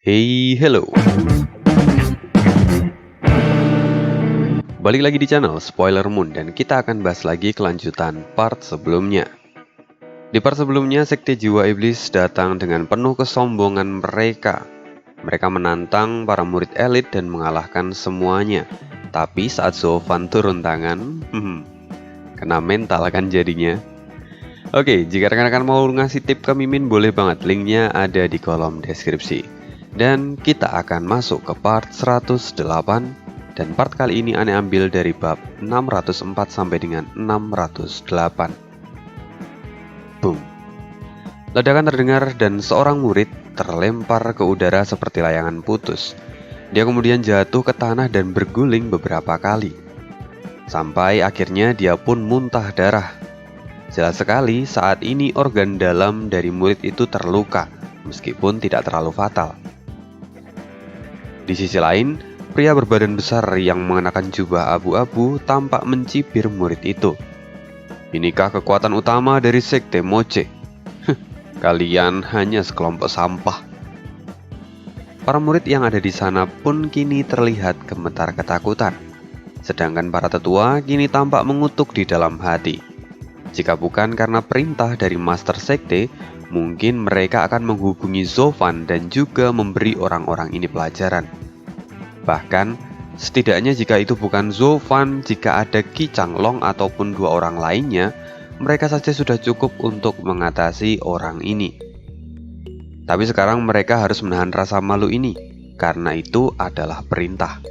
Hey, hello. Balik lagi di channel Spoiler Moon dan kita akan bahas lagi kelanjutan part sebelumnya. Di part sebelumnya, Sekte Jiwa Iblis datang dengan penuh kesombongan mereka. Mereka menantang para murid elit dan mengalahkan semuanya. Tapi saat Zofan turun tangan, kena mental kan jadinya. Oke, jika rekan-rekan mau ngasih tip ke Mimin, boleh banget, linknya ada di kolom deskripsi. Dan kita akan masuk ke part 108. Dan part kali ini aneh ambil dari bab 604 sampai dengan 608. Boom. Ledakan terdengar dan seorang murid terlempar ke udara seperti layangan putus. Dia kemudian jatuh ke tanah dan berguling beberapa kali. Sampai akhirnya dia pun muntah darah. Jelas sekali saat ini organ dalam dari murid itu terluka, meskipun tidak terlalu fatal. Di sisi lain, pria berbadan besar yang mengenakan jubah abu-abu tampak mencibir murid itu. Inikah kekuatan utama dari Sekte Moche? Kalian hanya sekelompok sampah. Para murid yang ada di sana pun kini terlihat gemetar ketakutan. Sedangkan para tetua kini tampak mengutuk di dalam hati. Jika bukan karena perintah dari Master Sekte, mungkin mereka akan menghubungi Zofan dan juga memberi orang-orang ini pelajaran. Bahkan, setidaknya jika itu bukan Zofan, jika ada Qi Changlong ataupun dua orang lainnya, mereka saja sudah cukup untuk mengatasi orang ini. Tapi sekarang mereka harus menahan rasa malu ini, karena itu adalah perintah.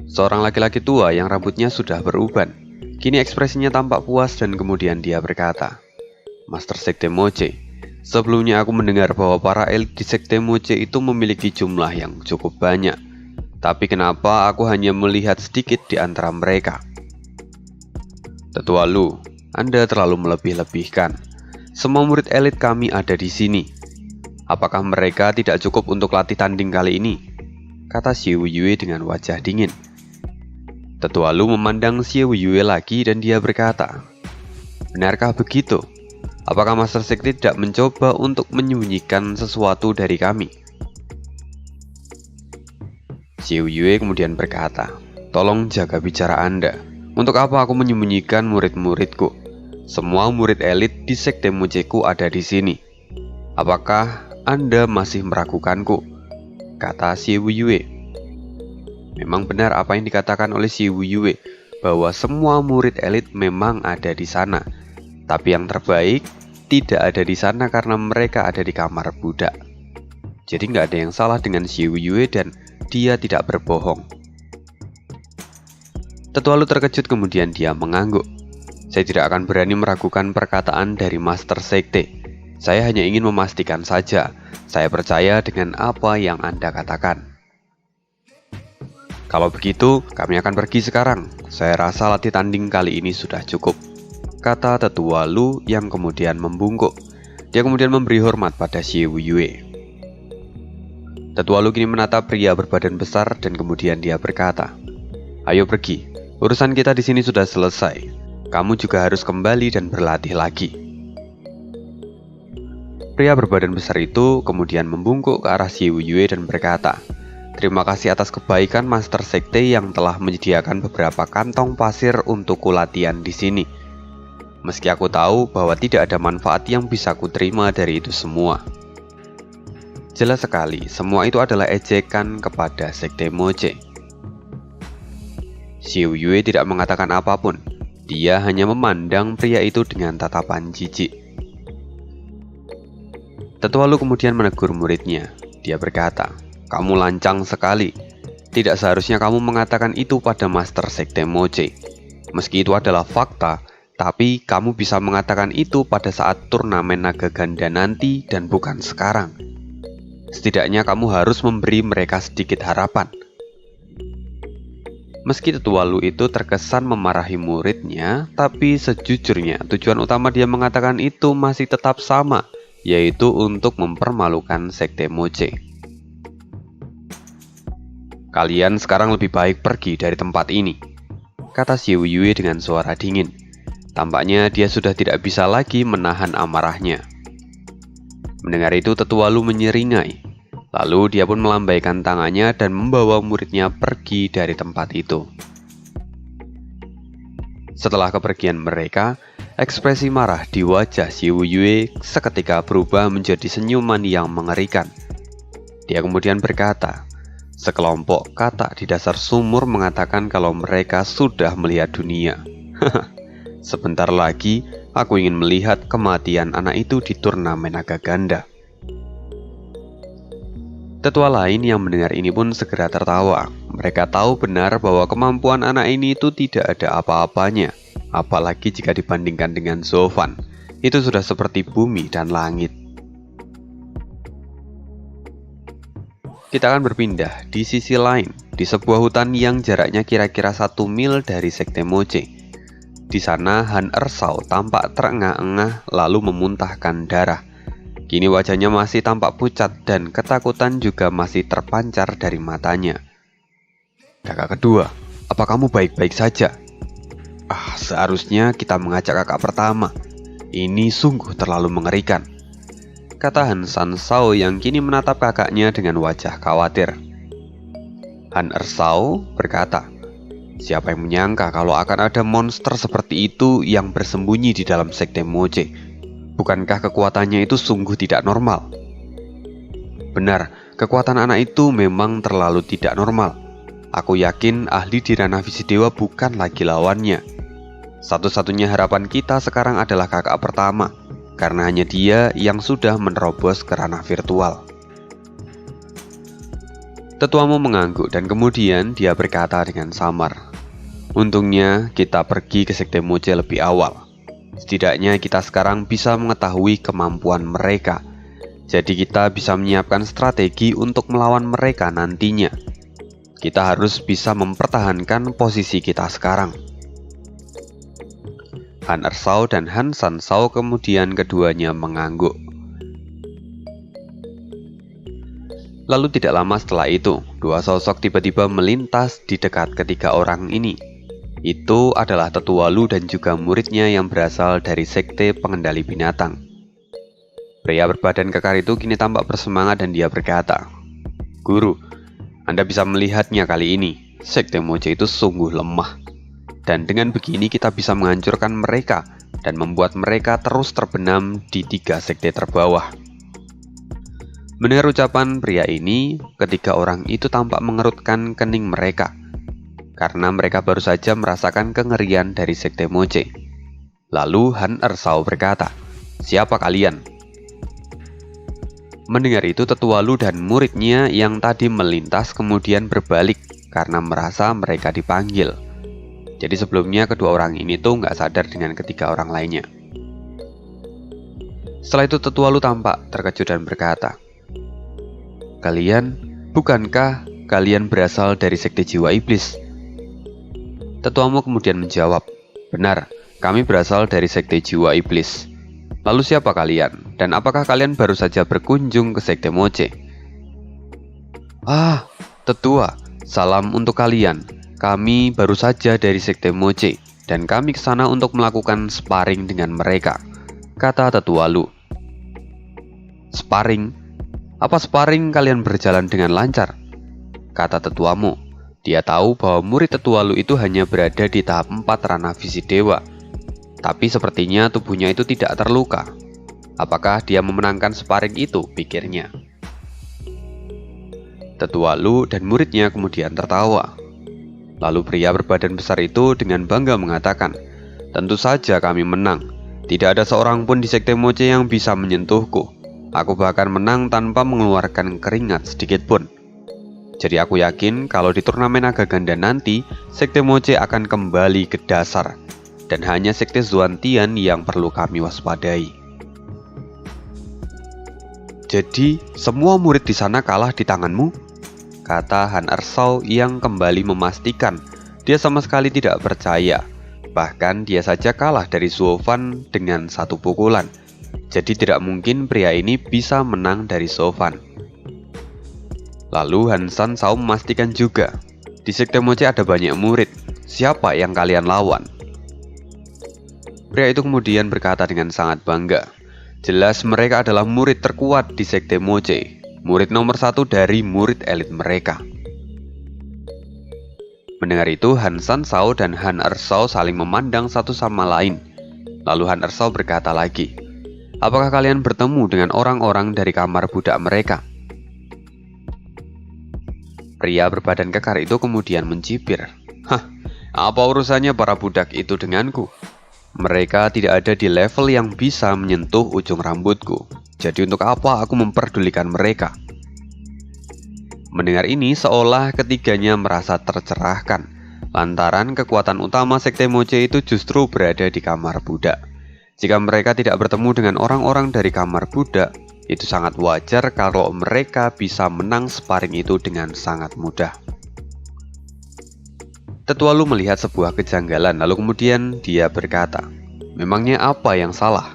Seorang laki-laki tua yang rambutnya sudah beruban. Kini ekspresinya tampak puas dan kemudian dia berkata, "Master Sekte Moche, sebelumnya aku mendengar bahwa para elit di Sekte Moche itu memiliki jumlah yang cukup banyak. Tapi kenapa aku hanya melihat sedikit di antara mereka?" "Tetua Lu, Anda terlalu melebih-lebihkan. Semua murid elit kami ada di sini. Apakah mereka tidak cukup untuk latih tanding kali ini?" kata Xiu Yue dengan wajah dingin. Tetua Lu memandang Xiu Yue lagi dan dia berkata, "Benarkah begitu? Apakah Master Sekte tidak mencoba untuk menyembunyikan sesuatu dari kami?" Xiu Yue kemudian berkata, "Tolong jaga bicara Anda. Untuk apa aku menyembunyikan murid-muridku? Semua murid elit di Sekte Mocheku ada di sini. Apakah Anda masih meragukanku?" kata Xiu Yue. Memang benar apa yang dikatakan oleh Xiu Yue, bahwa semua murid elit memang ada di sana. Tapi yang terbaik tidak ada di sana karena mereka ada di kamar budak. Jadi nggak ada yang salah dengan Xiu Yue dan dia tidak berbohong. Tetua Lu terkejut kemudian dia mengangguk. "Saya tidak akan berani meragukan perkataan dari Master Sekte. Saya hanya ingin memastikan saja. Saya percaya dengan apa yang Anda katakan." "Kalau begitu, kami akan pergi sekarang. Saya rasa latih tanding kali ini sudah cukup," kata Tetua Lu yang kemudian membungkuk. Dia kemudian memberi hormat pada Xiu Yue. Tetua Lu kini menatap pria berbadan besar dan kemudian dia berkata, "Ayo pergi. Urusan kita di sini sudah selesai. Kamu juga harus kembali dan berlatih lagi." Pria berbadan besar itu kemudian membungkuk ke arah Xiu Yue dan berkata, "Terima kasih atas kebaikan Master Sekte yang telah menyediakan beberapa kantong pasir untukku latihan di sini. Meski aku tahu bahwa tidak ada manfaat yang bisa kuterima dari itu semua." Jelas sekali, semua itu adalah ejekan kepada Sekte Moche. Xiu Yue tidak mengatakan apapun. Dia hanya memandang pria itu dengan tatapan jijik. Tetua Lu kemudian menegur muridnya. Dia berkata, "Kamu lancang sekali. Tidak seharusnya kamu mengatakan itu pada Master Sekte Moche. Meski itu adalah fakta, tapi kamu bisa mengatakan itu pada saat turnamen naga ganda nanti dan bukan sekarang. Setidaknya kamu harus memberi mereka sedikit harapan." Meski Tetua Lu itu terkesan memarahi muridnya, tapi sejujurnya tujuan utama dia mengatakan itu masih tetap sama, yaitu untuk mempermalukan Sekte Moche. "Kalian sekarang lebih baik pergi dari tempat ini," kata Xiu Yue dengan suara dingin. Tampaknya dia sudah tidak bisa lagi menahan amarahnya. Mendengar itu Tetua Lu menyeringai. Lalu dia pun melambaikan tangannya dan membawa muridnya pergi dari tempat itu. Setelah kepergian mereka, ekspresi marah di wajah Xiu Yue seketika berubah menjadi senyuman yang mengerikan. Dia kemudian berkata, "Sekelompok katak di dasar sumur mengatakan kalau mereka sudah melihat dunia. Sebentar lagi, aku ingin melihat kematian anak itu di turnamen naga ganda." Tetua lain yang mendengar ini pun segera tertawa. Mereka tahu benar bahwa kemampuan anak ini itu tidak ada apa-apanya. Apalagi jika dibandingkan dengan Zofan, itu sudah seperti bumi dan langit. Kita akan berpindah di sisi lain, di sebuah hutan yang jaraknya kira-kira 1 mil dari Sekte Moche. Di sana Han Ersao tampak terengah-engah lalu memuntahkan darah. Kini wajahnya masih tampak pucat dan ketakutan juga masih terpancar dari matanya. "Kakak kedua, apa kamu baik-baik saja?" Seharusnya kita mengajak kakak pertama. Ini sungguh terlalu mengerikan," kata Han Sansao yang kini menatap kakaknya dengan wajah khawatir. Han Ersao berkata, "Siapa yang menyangka kalau akan ada monster seperti itu yang bersembunyi di dalam Sekte Moche? Bukankah kekuatannya itu sungguh tidak normal?" "Benar, kekuatan anak itu memang terlalu tidak normal. Aku yakin ahli di ranah visi dewa bukan lagi lawannya. Satu-satunya harapan kita sekarang adalah kakak pertama, karena hanya dia yang sudah menerobos ke ranah virtual." Tetuamu mengangguk dan kemudian dia berkata dengan samar, "Untungnya kita pergi ke Sekte Moche lebih awal. Setidaknya kita sekarang bisa mengetahui kemampuan mereka. Jadi kita bisa menyiapkan strategi untuk melawan mereka nantinya. Kita harus bisa mempertahankan posisi kita sekarang." Han Ersao dan Han Sansao kemudian keduanya mengangguk. Lalu tidak lama setelah itu, dua sosok tiba-tiba melintas di dekat ketiga orang ini. Itu adalah Tetua Lu dan juga muridnya yang berasal dari Sekte Pengendali Binatang. Pria berbadan kekar itu kini tampak bersemangat dan dia berkata, "Guru, Anda bisa melihatnya kali ini. Sekte Moche itu sungguh lemah. Dan dengan begini kita bisa menghancurkan mereka dan membuat mereka terus terbenam di 3 sekte terbawah." Mendengar ucapan pria ini, ketiga orang itu tampak mengerutkan kening mereka, karena mereka baru saja merasakan kengerian dari Sekte Moche. Lalu Han Ersao berkata, "Siapa kalian?" Mendengar itu Tetua Lu dan muridnya yang tadi melintas kemudian berbalik karena merasa mereka dipanggil. Jadi sebelumnya kedua orang ini tuh nggak sadar dengan ketiga orang lainnya. Setelah itu Tetua Lu tampak terkejut dan berkata, "Bukankah kalian berasal dari Sekte Jiwa Iblis?" Tetuamu kemudian menjawab, "Benar, kami berasal dari Sekte Jiwa Iblis." "Lalu siapa kalian? Dan apakah kalian baru saja berkunjung ke Sekte Moche?" Tetua, salam untuk kalian. Kami baru saja dari Sekte Moche, dan kami ke sana untuk melakukan sparring dengan mereka," kata Tetua Lu. "Sparring? Apa sparring kalian berjalan dengan lancar?" kata tetuamu. Dia tahu bahwa murid Tetua Lu itu hanya berada di tahap 4 ranah visi dewa. Tapi sepertinya tubuhnya itu tidak terluka. Apakah dia memenangkan sparring itu, pikirnya. Tetua Lu dan muridnya kemudian tertawa. Lalu pria berbadan besar itu dengan bangga mengatakan, "Tentu saja kami menang. Tidak ada seorang pun di Sekte Moche yang bisa menyentuhku. Aku bahkan menang tanpa mengeluarkan keringat sedikit pun. Jadi aku yakin kalau di turnamen naga ganda nanti, Sekte Moche akan kembali ke dasar. Dan hanya Sekte Zuantian yang perlu kami waspadai." "Jadi, semua murid di sana kalah di tanganmu?" kata Han Ersao yang kembali memastikan dia sama sekali tidak percaya. Bahkan dia saja kalah dari Zofan dengan 1 pukulan. Jadi tidak mungkin pria ini bisa menang dari Zofan. Lalu Han Sansao memastikan juga, "Di Sekte Moche ada banyak murid. Siapa yang kalian lawan?" Pria itu kemudian berkata dengan sangat bangga, Jelas mereka adalah murid terkuat di Sekte Moche, murid nomor 1 dari murid elit mereka. Mendengar itu, Han Sansao dan Han Ersao saling memandang satu sama lain. Lalu Han Ersao berkata lagi, "Apakah kalian bertemu dengan orang-orang dari kamar budak mereka?" Pria berbadan kekar itu kemudian mencibir, "Hah, apa urusannya para budak itu denganku? Mereka tidak ada di level yang bisa menyentuh ujung rambutku. Jadi untuk apa aku memperdulikan mereka?" Mendengar ini seolah ketiganya merasa tercerahkan, lantaran kekuatan utama Sekte Moche itu justru berada di kamar budak. Jika mereka tidak bertemu dengan orang-orang dari kamar budak, itu sangat wajar kalau mereka bisa menang sparring itu dengan sangat mudah. Tetua Lu melihat sebuah kejanggalan, lalu kemudian dia berkata, "Memangnya apa yang salah?"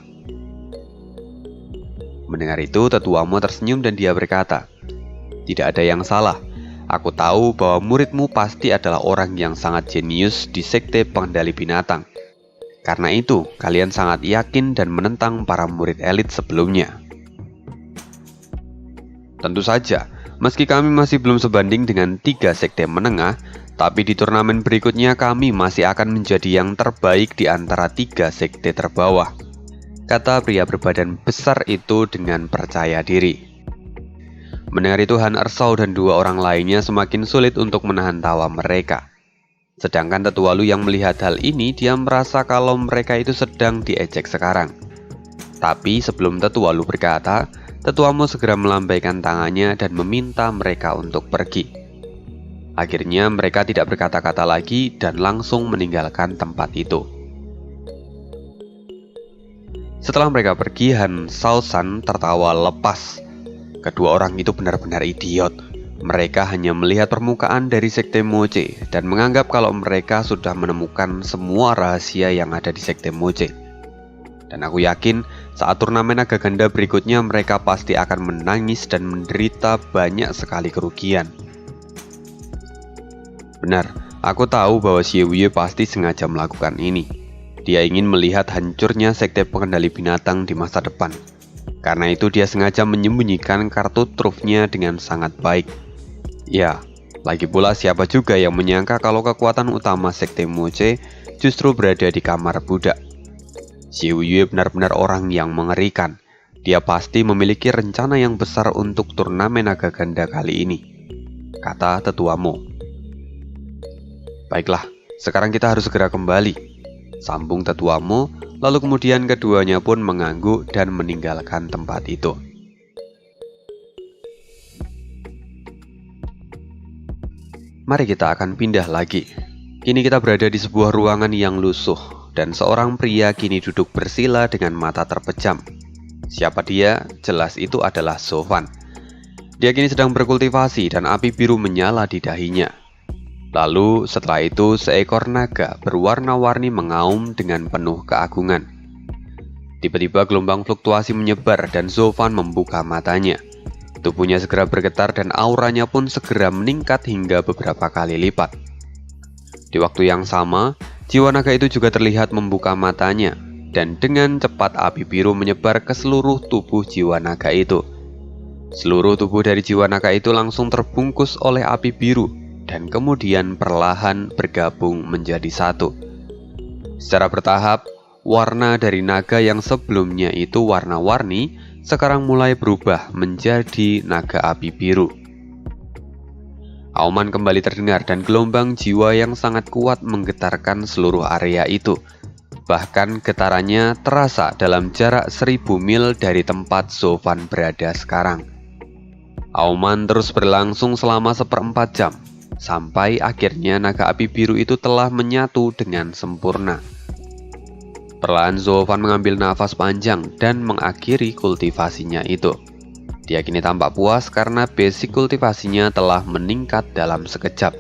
Mendengar itu, Tetua Mo tersenyum dan dia berkata, "Tidak ada yang salah. Aku tahu bahwa muridmu pasti adalah orang yang sangat jenius di Sekte Pengendali Binatang. Karena itu, kalian sangat yakin dan menentang para murid elit sebelumnya." Tentu saja, meski kami masih belum sebanding dengan 3 sekte menengah, tapi di turnamen berikutnya kami masih akan menjadi yang terbaik di antara 3 sekte terbawah, kata pria berbadan besar itu dengan percaya diri. Mendengar itu, Han Ersao dan 2 orang lainnya semakin sulit untuk menahan tawa mereka. Sedangkan Tetua Lu yang melihat hal ini, dia merasa kalau mereka itu sedang diejek sekarang. Tapi sebelum Tetua Lu berkata, Tetua Mo segera melambaikan tangannya dan meminta mereka untuk pergi. Akhirnya mereka tidak berkata-kata lagi dan langsung meninggalkan tempat itu. Setelah mereka pergi, Han Shaosan tertawa lepas. Kedua orang itu benar-benar idiot. Mereka hanya melihat permukaan dari Sekte Moche dan menganggap kalau mereka sudah menemukan semua rahasia yang ada di Sekte Moche. Dan aku yakin saat turnamen naga ganda berikutnya mereka pasti akan menangis dan menderita banyak sekali kerugian. Benar, aku tahu bahwa Xie Wuye pasti sengaja melakukan ini. Dia ingin melihat hancurnya Sekte Pengendali Binatang di masa depan. Karena itu dia sengaja menyembunyikan kartu trufnya dengan sangat baik. Ya, lagi pula siapa juga yang menyangka kalau kekuatan utama Sekte Moche justru berada di kamar budak. Xie Wuye benar-benar orang yang mengerikan. Dia pasti memiliki rencana yang besar untuk turnamen naga ganda kali ini, kata Tetua Mo. Baiklah, sekarang kita harus segera kembali, sambung Tetua Mo, lalu kemudian keduanya pun mengangguk dan meninggalkan tempat itu. Mari kita akan pindah lagi. Kini kita berada di sebuah ruangan yang lusuh, dan seorang pria kini duduk bersila dengan mata terpejam. Siapa dia? Jelas itu adalah Zhou Fan. Dia kini sedang berkultivasi dan api biru menyala di dahinya. Lalu setelah itu seekor naga berwarna-warni mengaum dengan penuh keagungan. Tiba-tiba gelombang fluktuasi menyebar dan Zhou Fan membuka matanya. Tubuhnya segera bergetar dan auranya pun segera meningkat hingga beberapa kali lipat. Di waktu yang sama, jiwa naga itu juga terlihat membuka matanya, dan dengan cepat api biru menyebar ke seluruh tubuh jiwa naga itu. Seluruh tubuh dari jiwa naga itu langsung terbungkus oleh api biru, dan kemudian perlahan bergabung menjadi satu. Secara bertahap, warna dari naga yang sebelumnya itu warna-warni, sekarang mulai berubah menjadi naga api biru. Auman kembali terdengar dan gelombang jiwa yang sangat kuat menggetarkan seluruh area itu. Bahkan getarannya terasa dalam jarak 1000 mil dari tempat Zhou Fan berada sekarang. Auman terus berlangsung selama 1/4 jam, sampai akhirnya naga api biru itu telah menyatu dengan sempurna. Perlahan Zhou Fan mengambil nafas panjang dan mengakhiri kultivasinya itu. Dia kini tampak puas karena basic kultivasinya telah meningkat dalam sekejap.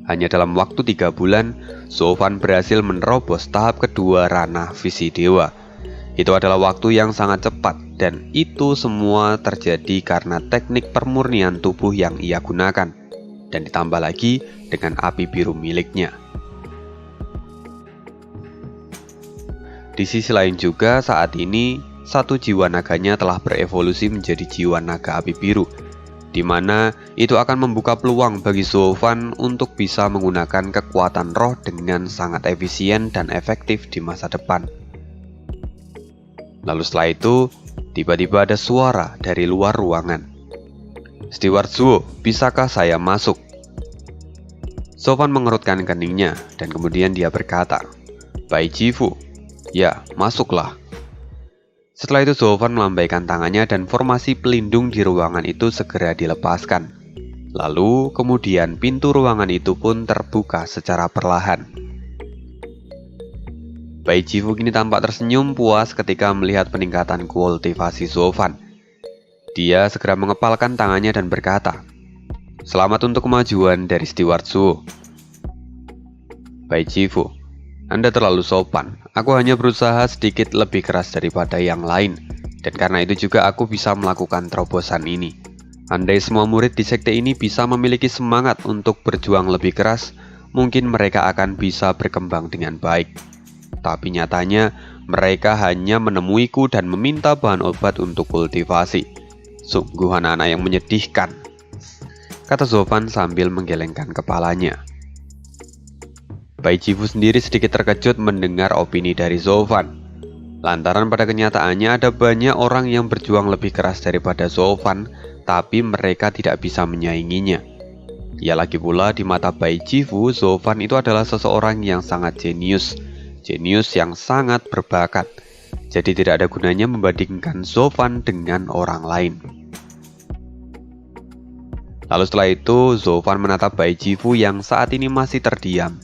Hanya dalam waktu 3 bulan, Zhou Fan berhasil menerobos tahap kedua ranah visi dewa. Itu adalah waktu yang sangat cepat, dan itu semua terjadi karena teknik permurnian tubuh yang ia gunakan, dan ditambah lagi dengan api biru miliknya. Di sisi lain juga saat ini, satu jiwa naganya telah berevolusi menjadi jiwa naga api biru, di mana itu akan membuka peluang bagi Zovan untuk bisa menggunakan kekuatan roh dengan sangat efisien dan efektif di masa depan. Lalu setelah itu, tiba-tiba ada suara dari luar ruangan. "Steward Zuo, bisakah saya masuk?" Zovan mengerutkan keningnya dan kemudian dia berkata, "Bai Jifu, ya, masuklah." Setelah itu Zovan melambaikan tangannya dan formasi pelindung di ruangan itu segera dilepaskan. Lalu kemudian pintu ruangan itu pun terbuka secara perlahan. Bai Jifu kini tampak tersenyum puas ketika melihat peningkatan kultivasi Zovan. Dia segera mengepalkan tangannya dan berkata, "Selamat untuk kemajuan dari Steward Zuo." "Bai Jifu, Anda terlalu sopan. Aku hanya berusaha sedikit lebih keras daripada yang lain, dan karena itu juga aku bisa melakukan terobosan ini. Andai semua murid di sekte ini bisa memiliki semangat untuk berjuang lebih keras, mungkin mereka akan bisa berkembang dengan baik. Tapi nyatanya, mereka hanya menemuiku dan meminta bahan obat untuk kultivasi. Sungguh anak-anak yang menyedihkan," kata Zovan sambil menggelengkan kepalanya. Bai Jifu sendiri sedikit terkejut mendengar opini dari Zovan. Lantaran pada kenyataannya ada banyak orang yang berjuang lebih keras daripada Zovan, tapi mereka tidak bisa menyainginya. Ya lagi pula di mata Bai Jifu, Zovan itu adalah seseorang yang sangat jenius yang sangat berbakat. Jadi tidak ada gunanya membandingkan Zovan dengan orang lain. Lalu setelah itu, Zovan menatap Bai Jifu yang saat ini masih terdiam.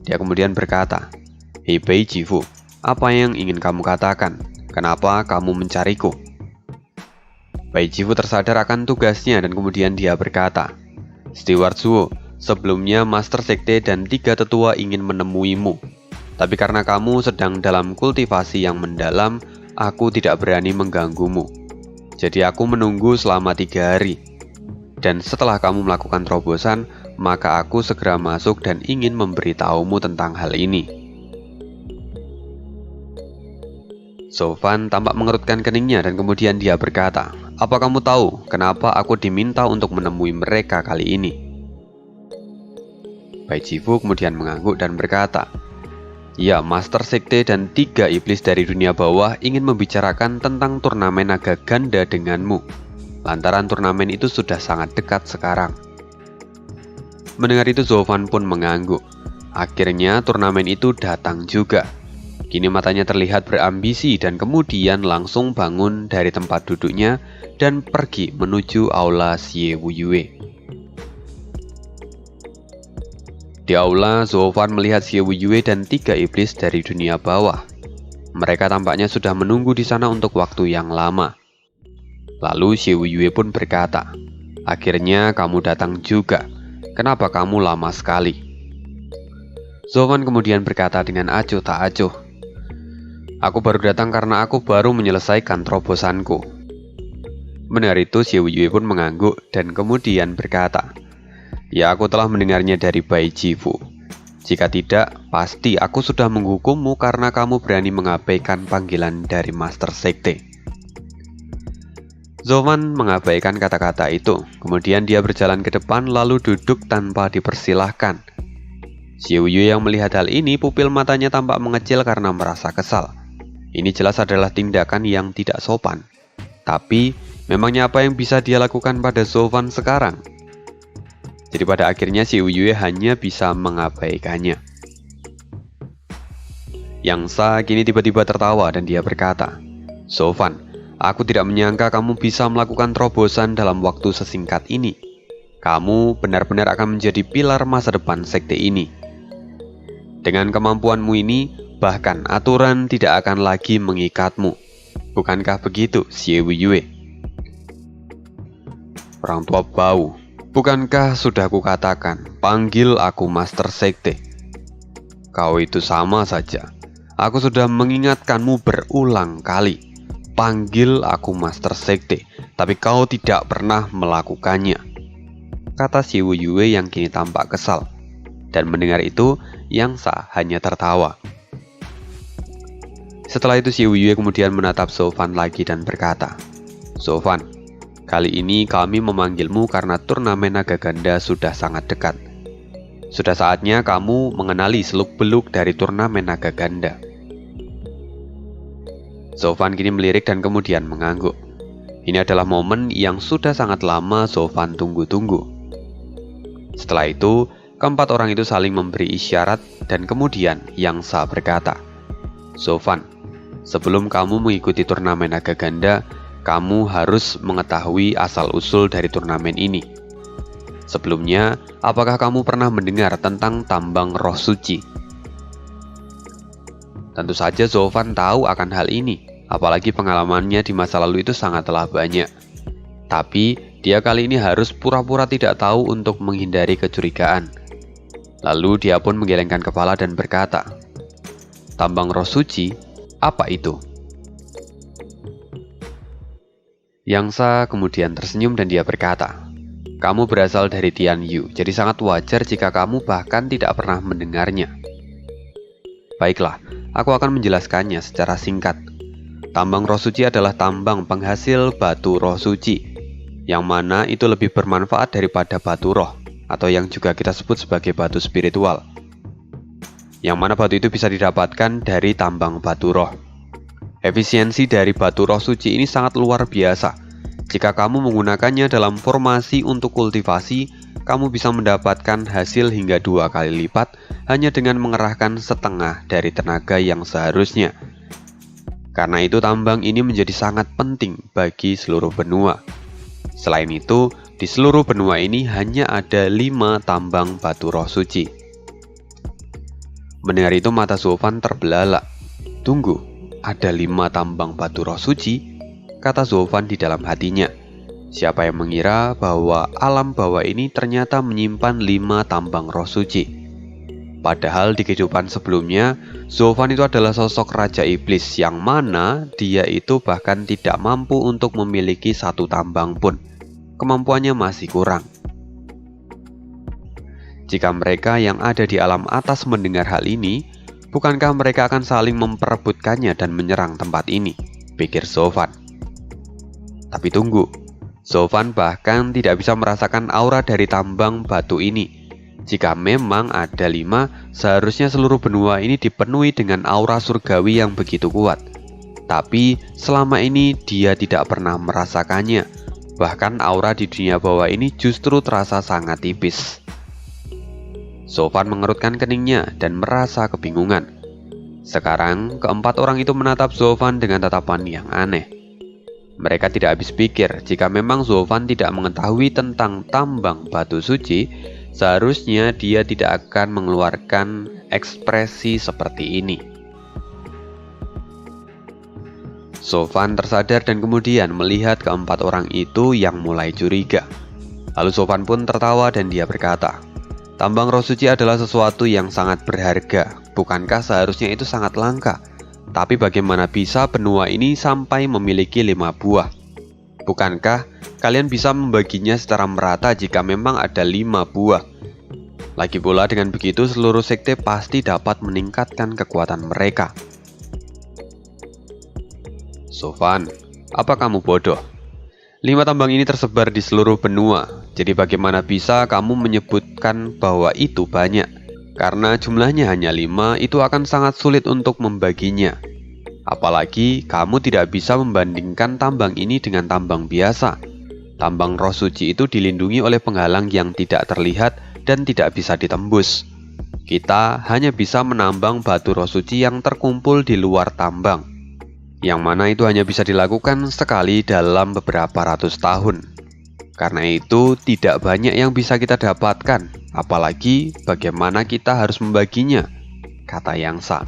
Dia kemudian berkata, "Hei Bai Jifu, apa yang ingin kamu katakan? Kenapa kamu mencariku?" Bai Jifu tersadar akan tugasnya dan kemudian dia berkata, "Steward Zuo, sebelumnya Master Sekte dan 3 tetua ingin menemuimu. Tapi karena kamu sedang dalam kultivasi yang mendalam, aku tidak berani mengganggumu. Jadi aku menunggu selama 3 hari. Dan setelah kamu melakukan terobosan, maka aku segera masuk dan ingin memberitahumu tentang hal ini." Zovan tampak mengerutkan keningnya dan kemudian dia berkata, "Apa kamu tahu kenapa aku diminta untuk menemui mereka kali ini?" Bai Jifu kemudian mengangguk dan berkata, "Ya, Master Sekte dan 3 iblis dari dunia bawah ingin membicarakan tentang turnamen naga ganda denganmu. Lantaran turnamen itu sudah sangat dekat sekarang." Mendengar itu Zovan pun mengangguk. Akhirnya turnamen itu datang juga. Kini matanya terlihat berambisi dan kemudian langsung bangun dari tempat duduknya dan pergi menuju aula Xie Wuyue. Di aula, Zovan melihat Xie Wuyue dan 3 iblis dari dunia bawah. Mereka tampaknya sudah menunggu di sana untuk waktu yang lama. Lalu Xie Wuyue pun berkata, "Akhirnya kamu datang juga. Kenapa kamu lama sekali?" Zovan kemudian berkata dengan acuh tak acuh, "Aku baru datang karena aku baru menyelesaikan terobosanku." Mendengar itu Xie Wuyue pun mengangguk dan kemudian berkata, "Ya, aku telah mendengarnya dari Bai Jifu. Jika tidak, pasti aku sudah menghukummu karena kamu berani mengabaikan panggilan dari Master Sekte." Zovan mengabaikan kata-kata itu, kemudian dia berjalan ke depan lalu duduk tanpa dipersilahkan. Xie Wuyue yang melihat hal ini, pupil matanya tampak mengecil karena merasa kesal. Ini jelas adalah tindakan yang tidak sopan. Tapi, memangnya apa yang bisa dia lakukan pada Zovan sekarang? Jadi pada akhirnya Xie Wuyue hanya bisa mengabaikannya. Yang Sa kini tiba-tiba tertawa dan dia berkata, "Zovan, aku tidak menyangka kamu bisa melakukan terobosan dalam waktu sesingkat ini. Kamu benar-benar akan menjadi pilar masa depan sekte ini. Dengan kemampuanmu ini, bahkan aturan tidak akan lagi mengikatmu. Bukankah begitu, Xie Wuyue?" "Orang tua bau, bukankah sudah kukatakan, panggil aku Master Sekte? Kau itu sama saja. Aku sudah mengingatkanmu berulang kali. Panggil aku Master Sekte, tapi kau tidak pernah melakukannya," kata Xie Wuyue yang kini tampak kesal. Dan mendengar itu, Yang Sa hanya tertawa. Setelah itu si Uyue kemudian menatap Sofan lagi dan berkata, "Sofan, kali ini kami memanggilmu karena turnamen naga ganda sudah sangat dekat. Sudah saatnya kamu mengenali seluk-beluk dari turnamen naga ganda." Sofan kini melirik dan kemudian mengangguk. Ini adalah momen yang sudah sangat lama Sofan tunggu-tunggu. Setelah itu, keempat orang itu saling memberi isyarat dan kemudian Yangsa berkata, "Sofan, sebelum kamu mengikuti turnamen naga ganda, kamu harus mengetahui asal-usul dari turnamen ini. Sebelumnya, apakah kamu pernah mendengar tentang tambang roh suci?" Tentu saja Sofan tahu akan hal ini, apalagi pengalamannya di masa lalu itu sangatlah banyak. Tapi, dia kali ini harus pura-pura tidak tahu untuk menghindari kecurigaan. Lalu dia pun menggelengkan kepala dan berkata, "Tambang roh suci? Apa itu?" Yangsa kemudian tersenyum dan dia berkata, "Kamu berasal dari Tianyu, jadi sangat wajar jika kamu bahkan tidak pernah mendengarnya." "Baiklah, aku akan menjelaskannya secara singkat. Tambang roh suci adalah tambang penghasil batu roh suci, yang mana itu lebih bermanfaat daripada batu roh, atau yang juga kita sebut sebagai batu spiritual. Yang mana batu itu bisa didapatkan dari tambang batu roh. Efisiensi dari batu roh suci ini sangat luar biasa. Jika kamu menggunakannya dalam formasi untuk kultivasi, kamu bisa mendapatkan hasil hingga 2 kali lipat hanya dengan mengerahkan setengah dari tenaga yang seharusnya. Karena itu tambang ini menjadi sangat penting bagi seluruh benua. Selain itu, di seluruh benua ini hanya ada 5 tambang batu roh suci." Mendengar itu mata Sofan terbelalak. "Tunggu, ada 5 tambang batu roh suci?" kata Sofan di dalam hatinya. Siapa yang mengira bahwa alam bawah ini ternyata menyimpan 5 tambang roh suci? Padahal di kehidupan sebelumnya, Sofan itu adalah sosok Raja Iblis yang mana dia itu bahkan tidak mampu untuk memiliki 1 tambang pun. Kemampuannya masih kurang. Jika mereka yang ada di alam atas mendengar hal ini, bukankah mereka akan saling memperebutkannya dan menyerang tempat ini? Pikir Sofan. Tapi tunggu, Sofan bahkan tidak bisa merasakan aura dari tambang batu ini. Jika memang ada 5, seharusnya seluruh benua ini dipenuhi dengan aura surgawi yang begitu kuat. Tapi selama ini dia tidak pernah merasakannya. Bahkan aura di dunia bawah ini justru terasa sangat tipis. Sofan mengerutkan keningnya dan merasa kebingungan. Sekarang, keempat orang itu menatap Sofan dengan tatapan yang aneh. Mereka tidak habis pikir jika memang Sofan tidak mengetahui tentang tambang batu suci, seharusnya dia tidak akan mengeluarkan ekspresi seperti ini. Sofan tersadar dan kemudian melihat keempat orang itu yang mulai curiga. Lalu Sofan pun tertawa dan dia berkata, "Tambang roh suci adalah sesuatu yang sangat berharga. Bukankah seharusnya itu sangat langka? Tapi bagaimana bisa benua ini sampai memiliki 5 buah? Bukankah kalian bisa membaginya secara merata jika memang ada 5 buah? Lagi pula dengan begitu seluruh sekte pasti dapat meningkatkan kekuatan mereka." "Sofan, apa kamu bodoh? 5 tambang ini tersebar di seluruh benua. Jadi bagaimana bisa kamu menyebutkan bahwa itu banyak? Karena jumlahnya hanya 5, itu akan sangat sulit untuk membaginya. Apalagi kamu tidak bisa membandingkan tambang ini dengan tambang biasa. Tambang roh suci itu dilindungi oleh penghalang yang tidak terlihat dan tidak bisa ditembus. Kita hanya bisa menambang batu roh suci yang terkumpul di luar tambang, yang mana itu hanya bisa dilakukan sekali dalam beberapa ratus tahun. Karena itu tidak banyak yang bisa kita dapatkan, apalagi bagaimana kita harus membaginya," kata Yangsa.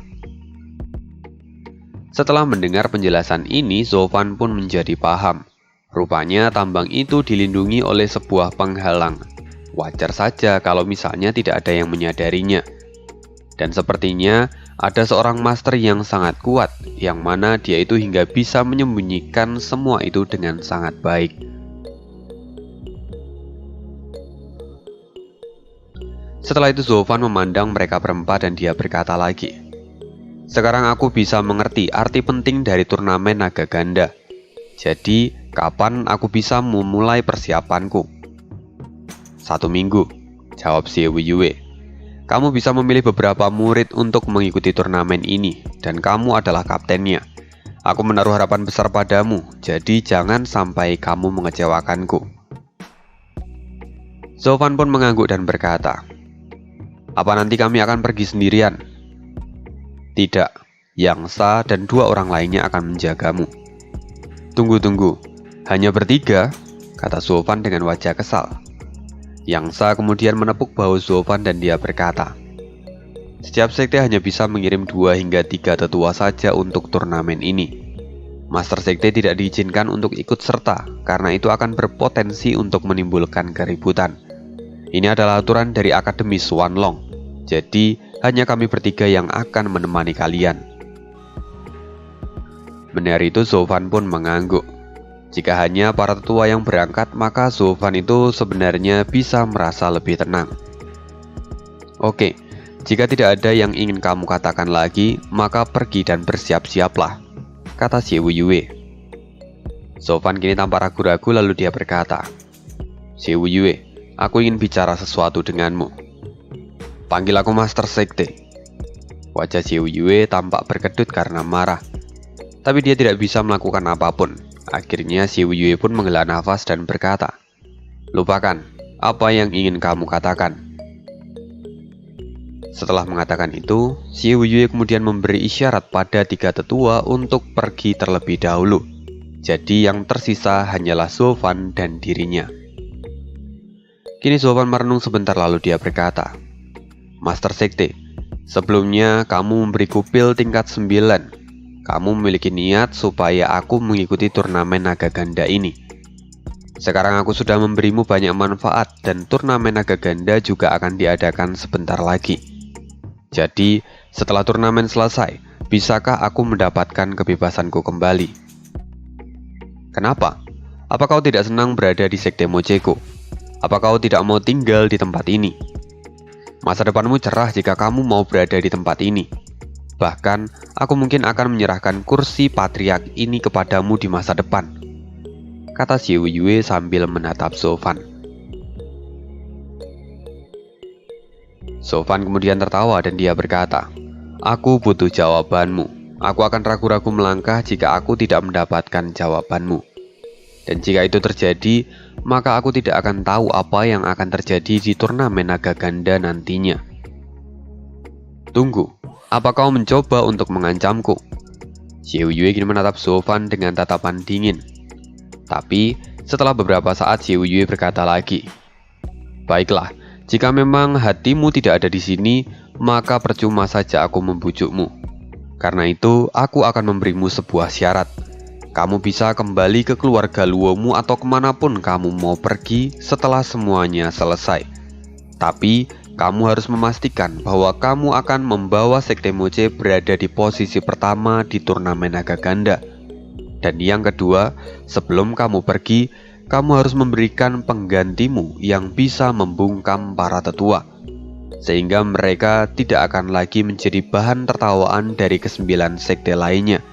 Setelah mendengar penjelasan ini, Sofan pun menjadi paham. Rupanya tambang itu dilindungi oleh sebuah penghalang. Wajar saja kalau misalnya tidak ada yang menyadarinya. Dan sepertinya ada seorang master yang sangat kuat, yang mana dia itu hingga bisa menyembunyikan semua itu dengan sangat baik. Setelah itu Sofan memandang mereka berempat dan dia berkata lagi, Sekarang aku bisa mengerti arti penting dari turnamen naga ganda. Jadi, kapan aku bisa memulai persiapanku? 1 minggu, jawab Xie Yue. Kamu bisa memilih beberapa murid untuk mengikuti turnamen ini, dan kamu adalah kaptennya. Aku menaruh harapan besar padamu, jadi jangan sampai kamu mengecewakanku. Zhou Fan pun mengangguk dan berkata, apa nanti kami akan pergi sendirian? Tidak, Yang Sa dan 2 orang lainnya akan menjagamu. Tunggu, hanya bertiga? Kata Zhou Fan dengan wajah kesal. Yang Sa kemudian menepuk bahu Zhou Fan dan dia berkata, setiap sekte hanya bisa mengirim 2 hingga 3 tetua saja untuk turnamen ini. Master sekte tidak diizinkan untuk ikut serta karena itu akan berpotensi untuk menimbulkan keributan. Ini adalah aturan dari Akademi Xuanlong. Jadi hanya kami bertiga yang akan menemani kalian. Mendengar itu Zhou Fan pun mengangguk. Jika hanya para tetua yang berangkat, maka Zhou Fan itu sebenarnya bisa merasa lebih tenang. Oke, jika tidak ada yang ingin kamu katakan lagi, maka pergi dan bersiap-siaplah, kata Xie Yue. Zhou Fan kini tampak ragu-ragu lalu dia berkata, Xie Yue, aku ingin bicara sesuatu denganmu. Panggil aku Master Sekte. Wajah Xie Yue tampak berkedut karena marah. Tapi dia tidak bisa melakukan apapun. Akhirnya Xie Yue pun menghela nafas dan berkata, lupakan, apa yang ingin kamu katakan? Setelah mengatakan itu, Xie Yue kemudian memberi isyarat pada 3 tetua untuk pergi terlebih dahulu. Jadi yang tersisa hanyalah Zhou Fan dan dirinya. Kini Zhou Fan merenung sebentar lalu dia berkata, Master Sekte, sebelumnya kamu memberiku pil tingkat 9. Kamu memiliki niat supaya aku mengikuti turnamen naga ganda ini. Sekarang aku sudah memberimu banyak manfaat dan turnamen naga ganda juga akan diadakan sebentar lagi. Jadi, setelah turnamen selesai, bisakah aku mendapatkan kebebasanku kembali? Kenapa? Apa kau tidak senang berada di Sekte Mojeko? Apa kau tidak mau tinggal di tempat ini? Masa depanmu cerah jika kamu mau berada di tempat ini. Bahkan, aku mungkin akan menyerahkan kursi patriark ini kepadamu di masa depan, kata Xie Yue sambil menatap Zhou Fan. Zhou Fan kemudian tertawa dan dia berkata, aku butuh jawabanmu. Aku akan ragu-ragu melangkah jika aku tidak mendapatkan jawabanmu. Dan jika itu terjadi, maka aku tidak akan tahu apa yang akan terjadi di turnamen naga ganda nantinya. Tunggu. Apa kau mencoba untuk mengancamku? Xie Yue kini menatap Zhou Fan dengan tatapan dingin. Tapi, setelah beberapa saat Xie Yue berkata lagi, baiklah, jika memang hatimu tidak ada di sini, maka percuma saja aku membujukmu. Karena itu, aku akan memberimu sebuah syarat. Kamu bisa kembali ke keluarga Luomu atau kemanapun kamu mau pergi setelah semuanya selesai. Tapi, kamu harus memastikan bahwa kamu akan membawa Sekte Moche berada di posisi pertama di turnamen naga ganda. Dan yang kedua, sebelum kamu pergi, kamu harus memberikan penggantimu yang bisa membungkam para tetua, sehingga mereka tidak akan lagi menjadi bahan tertawaan dari ke-9 sekte lainnya.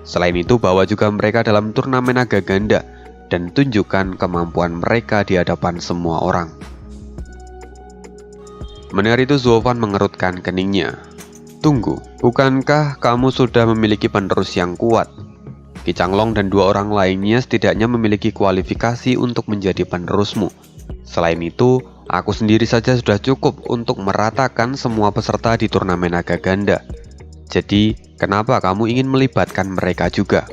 Selain itu, bawa juga mereka dalam turnamen naga ganda dan tunjukkan kemampuan mereka di hadapan semua orang. Mendengar itu Zhou Fan mengerutkan keningnya. Tunggu, bukankah kamu sudah memiliki penerus yang kuat? Qi Changlong dan 2 orang lainnya setidaknya memiliki kualifikasi untuk menjadi penerusmu. Selain itu, aku sendiri saja sudah cukup untuk meratakan semua peserta di turnamen naga ganda. Jadi, kenapa kamu ingin melibatkan mereka juga?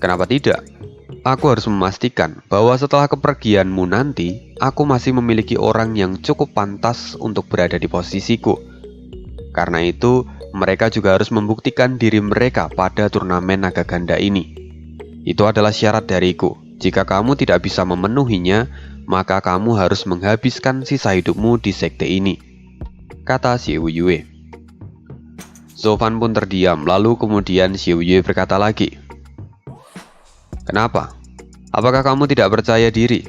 Kenapa tidak? Aku harus memastikan bahwa setelah kepergianmu nanti, aku masih memiliki orang yang cukup pantas untuk berada di posisiku. Karena itu, mereka juga harus membuktikan diri mereka pada turnamen naga ganda ini. Itu adalah syarat dariku. Jika kamu tidak bisa memenuhinya, maka kamu harus menghabiskan sisa hidupmu di sekte ini, kata Xie Yue. Zhou Fan pun terdiam, lalu kemudian Xie Yue berkata lagi, kenapa? Apakah kamu tidak percaya diri?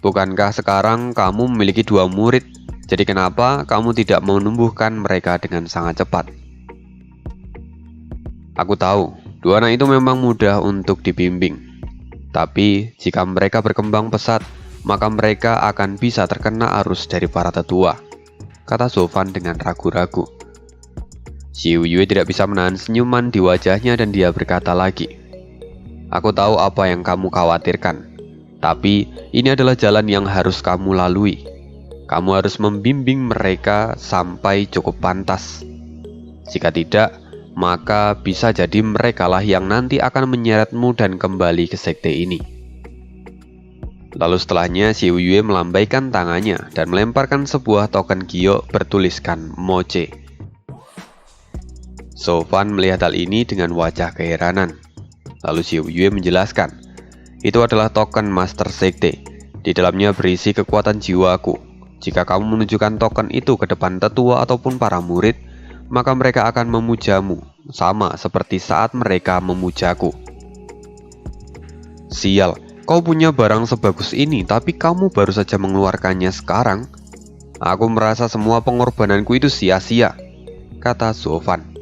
Bukankah sekarang kamu memiliki 2 murid, Jadi kenapa kamu tidak menumbuhkan mereka dengan sangat cepat? Aku tahu, dua anak itu memang mudah untuk dibimbing. Tapi jika mereka berkembang pesat, maka mereka akan bisa terkena arus dari para tetua, kata Sofan dengan ragu-ragu. Xiu Yue tidak bisa menahan senyuman di wajahnya dan dia berkata lagi, "Aku tahu apa yang kamu khawatirkan, tapi ini adalah jalan yang harus kamu lalui. Kamu harus membimbing mereka sampai cukup pantas. Jika tidak, maka bisa jadi merekalah yang nanti akan menyeretmu dan kembali ke sekte ini." Lalu setelahnya Xiu Yue melambaikan tangannya dan melemparkan sebuah token giok bertuliskan Moche. Sofan melihat hal ini dengan wajah keheranan. Lalu Xiu Yue menjelaskan, "Itu adalah token Master Sekte. Di dalamnya berisi kekuatan jiwaku. Jika kamu menunjukkan token itu ke depan tetua ataupun para murid, maka mereka akan memujamu, sama seperti saat mereka memujaku." "Sial, kau punya barang sebagus ini, tapi kamu baru saja mengeluarkannya sekarang. Aku merasa semua pengorbananku itu sia-sia," kata Sofan.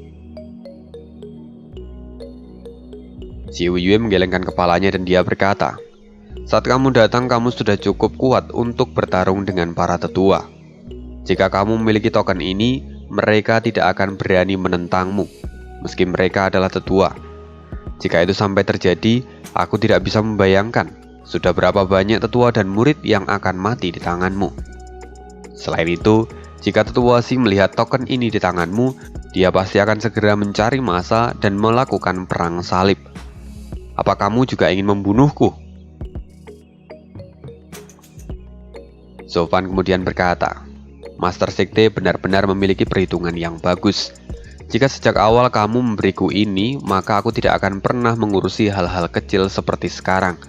Xiu Yue menggelengkan kepalanya dan dia berkata, "Saat kamu datang, kamu sudah cukup kuat untuk bertarung dengan para tetua. Jika kamu memiliki token ini, mereka tidak akan berani menentangmu, meski mereka adalah tetua. Jika itu sampai terjadi, aku tidak bisa membayangkan sudah berapa banyak tetua dan murid yang akan mati di tanganmu. Selain itu, jika tetua Xing melihat token ini di tanganmu, dia pasti akan segera mencari massa dan melakukan perang salib. Apa kamu juga ingin membunuhku?" Sofan kemudian berkata, "Master Sekte benar-benar memiliki perhitungan yang bagus. Jika sejak awal kamu memberiku ini, maka aku tidak akan pernah mengurusi hal-hal kecil seperti sekarang."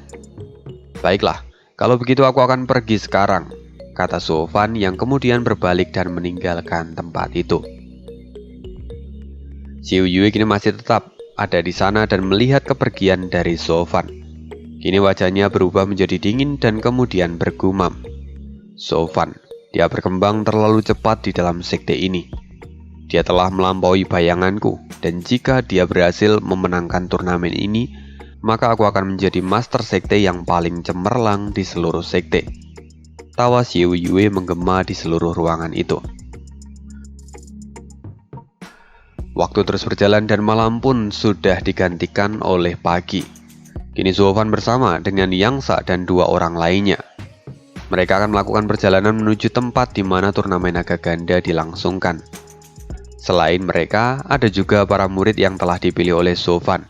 "Baiklah, kalau begitu aku akan pergi sekarang," kata Sofan yang kemudian berbalik dan meninggalkan tempat itu. Xiu Yue kini masih tetap ada di sana dan melihat kepergian dari Sofan. Kini wajahnya berubah menjadi dingin dan kemudian bergumam, "Sofan, dia berkembang terlalu cepat di dalam sekte ini. Dia telah melampaui bayanganku, dan jika dia berhasil memenangkan turnamen ini, maka aku akan menjadi master sekte yang paling cemerlang di seluruh sekte." Tawa Xiu Yue menggema di seluruh ruangan itu. Waktu terus berjalan dan malam pun sudah digantikan oleh pagi. Kini Sofan bersama dengan Yangsa dan dua orang lainnya. Mereka akan melakukan perjalanan menuju tempat di mana turnamen naga ganda dilangsungkan. Selain mereka, ada juga para murid yang telah dipilih oleh Sofan.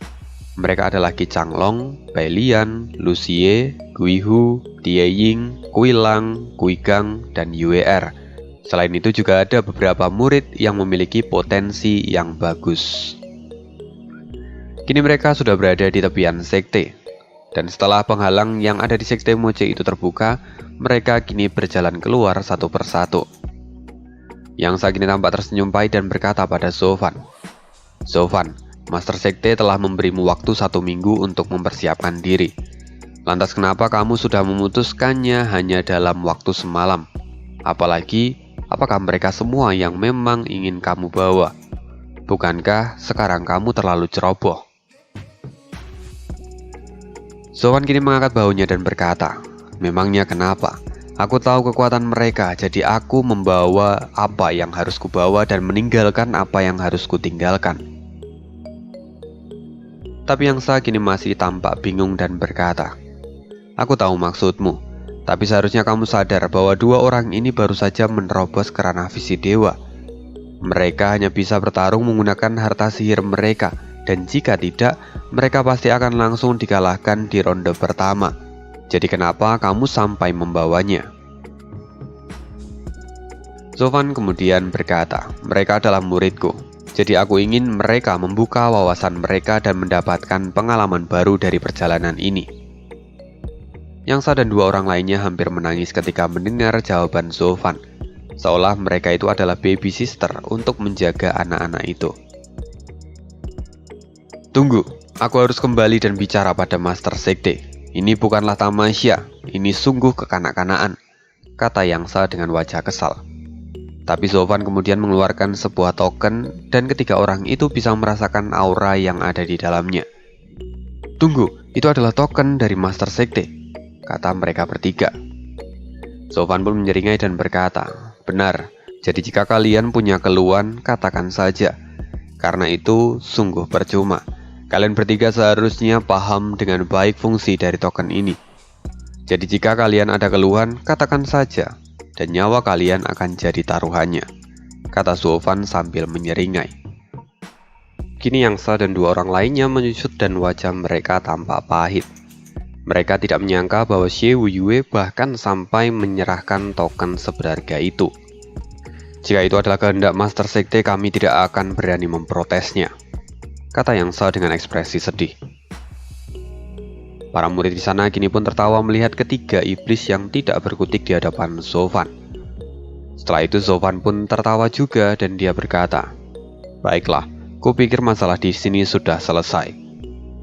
Mereka adalah Qi Changlong, Bai Lian, Lucie, Guihu, Tie Ying, Kuilang, Guigang, dan Yue Er. Selain itu juga ada beberapa murid yang memiliki potensi yang bagus. Kini mereka sudah berada di tepian sekte. Dan setelah penghalang yang ada di sekte Moche itu terbuka, mereka kini berjalan keluar satu persatu. Yang saat ini tampak tersenyum pahit dan berkata pada Sofan, "Sofan, Master Sekte telah memberimu waktu 1 minggu untuk mempersiapkan diri. Lantas kenapa kamu sudah memutuskannya hanya dalam waktu semalam? Apalagi, apakah mereka semua yang memang ingin kamu bawa? Bukankah sekarang kamu terlalu ceroboh?" Sofan kini mengangkat bahunya dan berkata, "Memangnya kenapa? Aku tahu kekuatan mereka, jadi aku membawa apa yang harus kubawa dan meninggalkan apa yang harus kutinggalkan." Tapi Yangsa kini masih tampak bingung dan berkata, "Aku tahu maksudmu, tapi seharusnya kamu sadar bahwa dua orang ini baru saja menerobos ke ranah visi dewa. Mereka hanya bisa bertarung menggunakan harta sihir mereka, dan jika tidak, mereka pasti akan langsung dikalahkan di ronde pertama. Jadi kenapa kamu sampai membawanya?" Sofan kemudian berkata, "Mereka adalah muridku, jadi aku ingin mereka membuka wawasan mereka dan mendapatkan pengalaman baru dari perjalanan ini." Yangsa dan dua orang lainnya hampir menangis ketika mendengar jawaban Sofan, seolah mereka itu adalah baby sister untuk menjaga anak-anak itu. "Tunggu, aku harus kembali dan bicara pada Master Sekte. Ini bukanlah tamasya, ini sungguh kekanak-kanaan," kata Yangsa dengan wajah kesal. Tapi Zovan kemudian mengeluarkan sebuah token dan ketiga orang itu bisa merasakan aura yang ada di dalamnya. Tunggu, itu adalah token dari Master Sekte, kata mereka bertiga. Zovan pun menyeringai dan berkata, benar, jadi jika kalian punya keluhan, katakan saja. Karena itu sungguh percuma. Kalian bertiga seharusnya paham dengan baik fungsi dari token ini. Jadi jika kalian ada keluhan, katakan saja, dan nyawa kalian akan jadi taruhannya, kata Zovan sambil menyeringai. Kini Yangsa dan dua orang lainnya menyusut dan wajah mereka tampak pahit. Mereka tidak menyangka bahwa Xie Wuyue bahkan sampai menyerahkan token seberharga itu. Jika itu adalah kehendak Master Sekte, kami tidak akan berani memprotesnya, kata Yangsa dengan ekspresi sedih. Para murid di sana kini pun tertawa melihat ketiga iblis yang tidak berkutik di hadapan Zovan. Setelah itu Zovan pun tertawa juga dan dia berkata, baiklah, kupikir masalah di sini sudah selesai.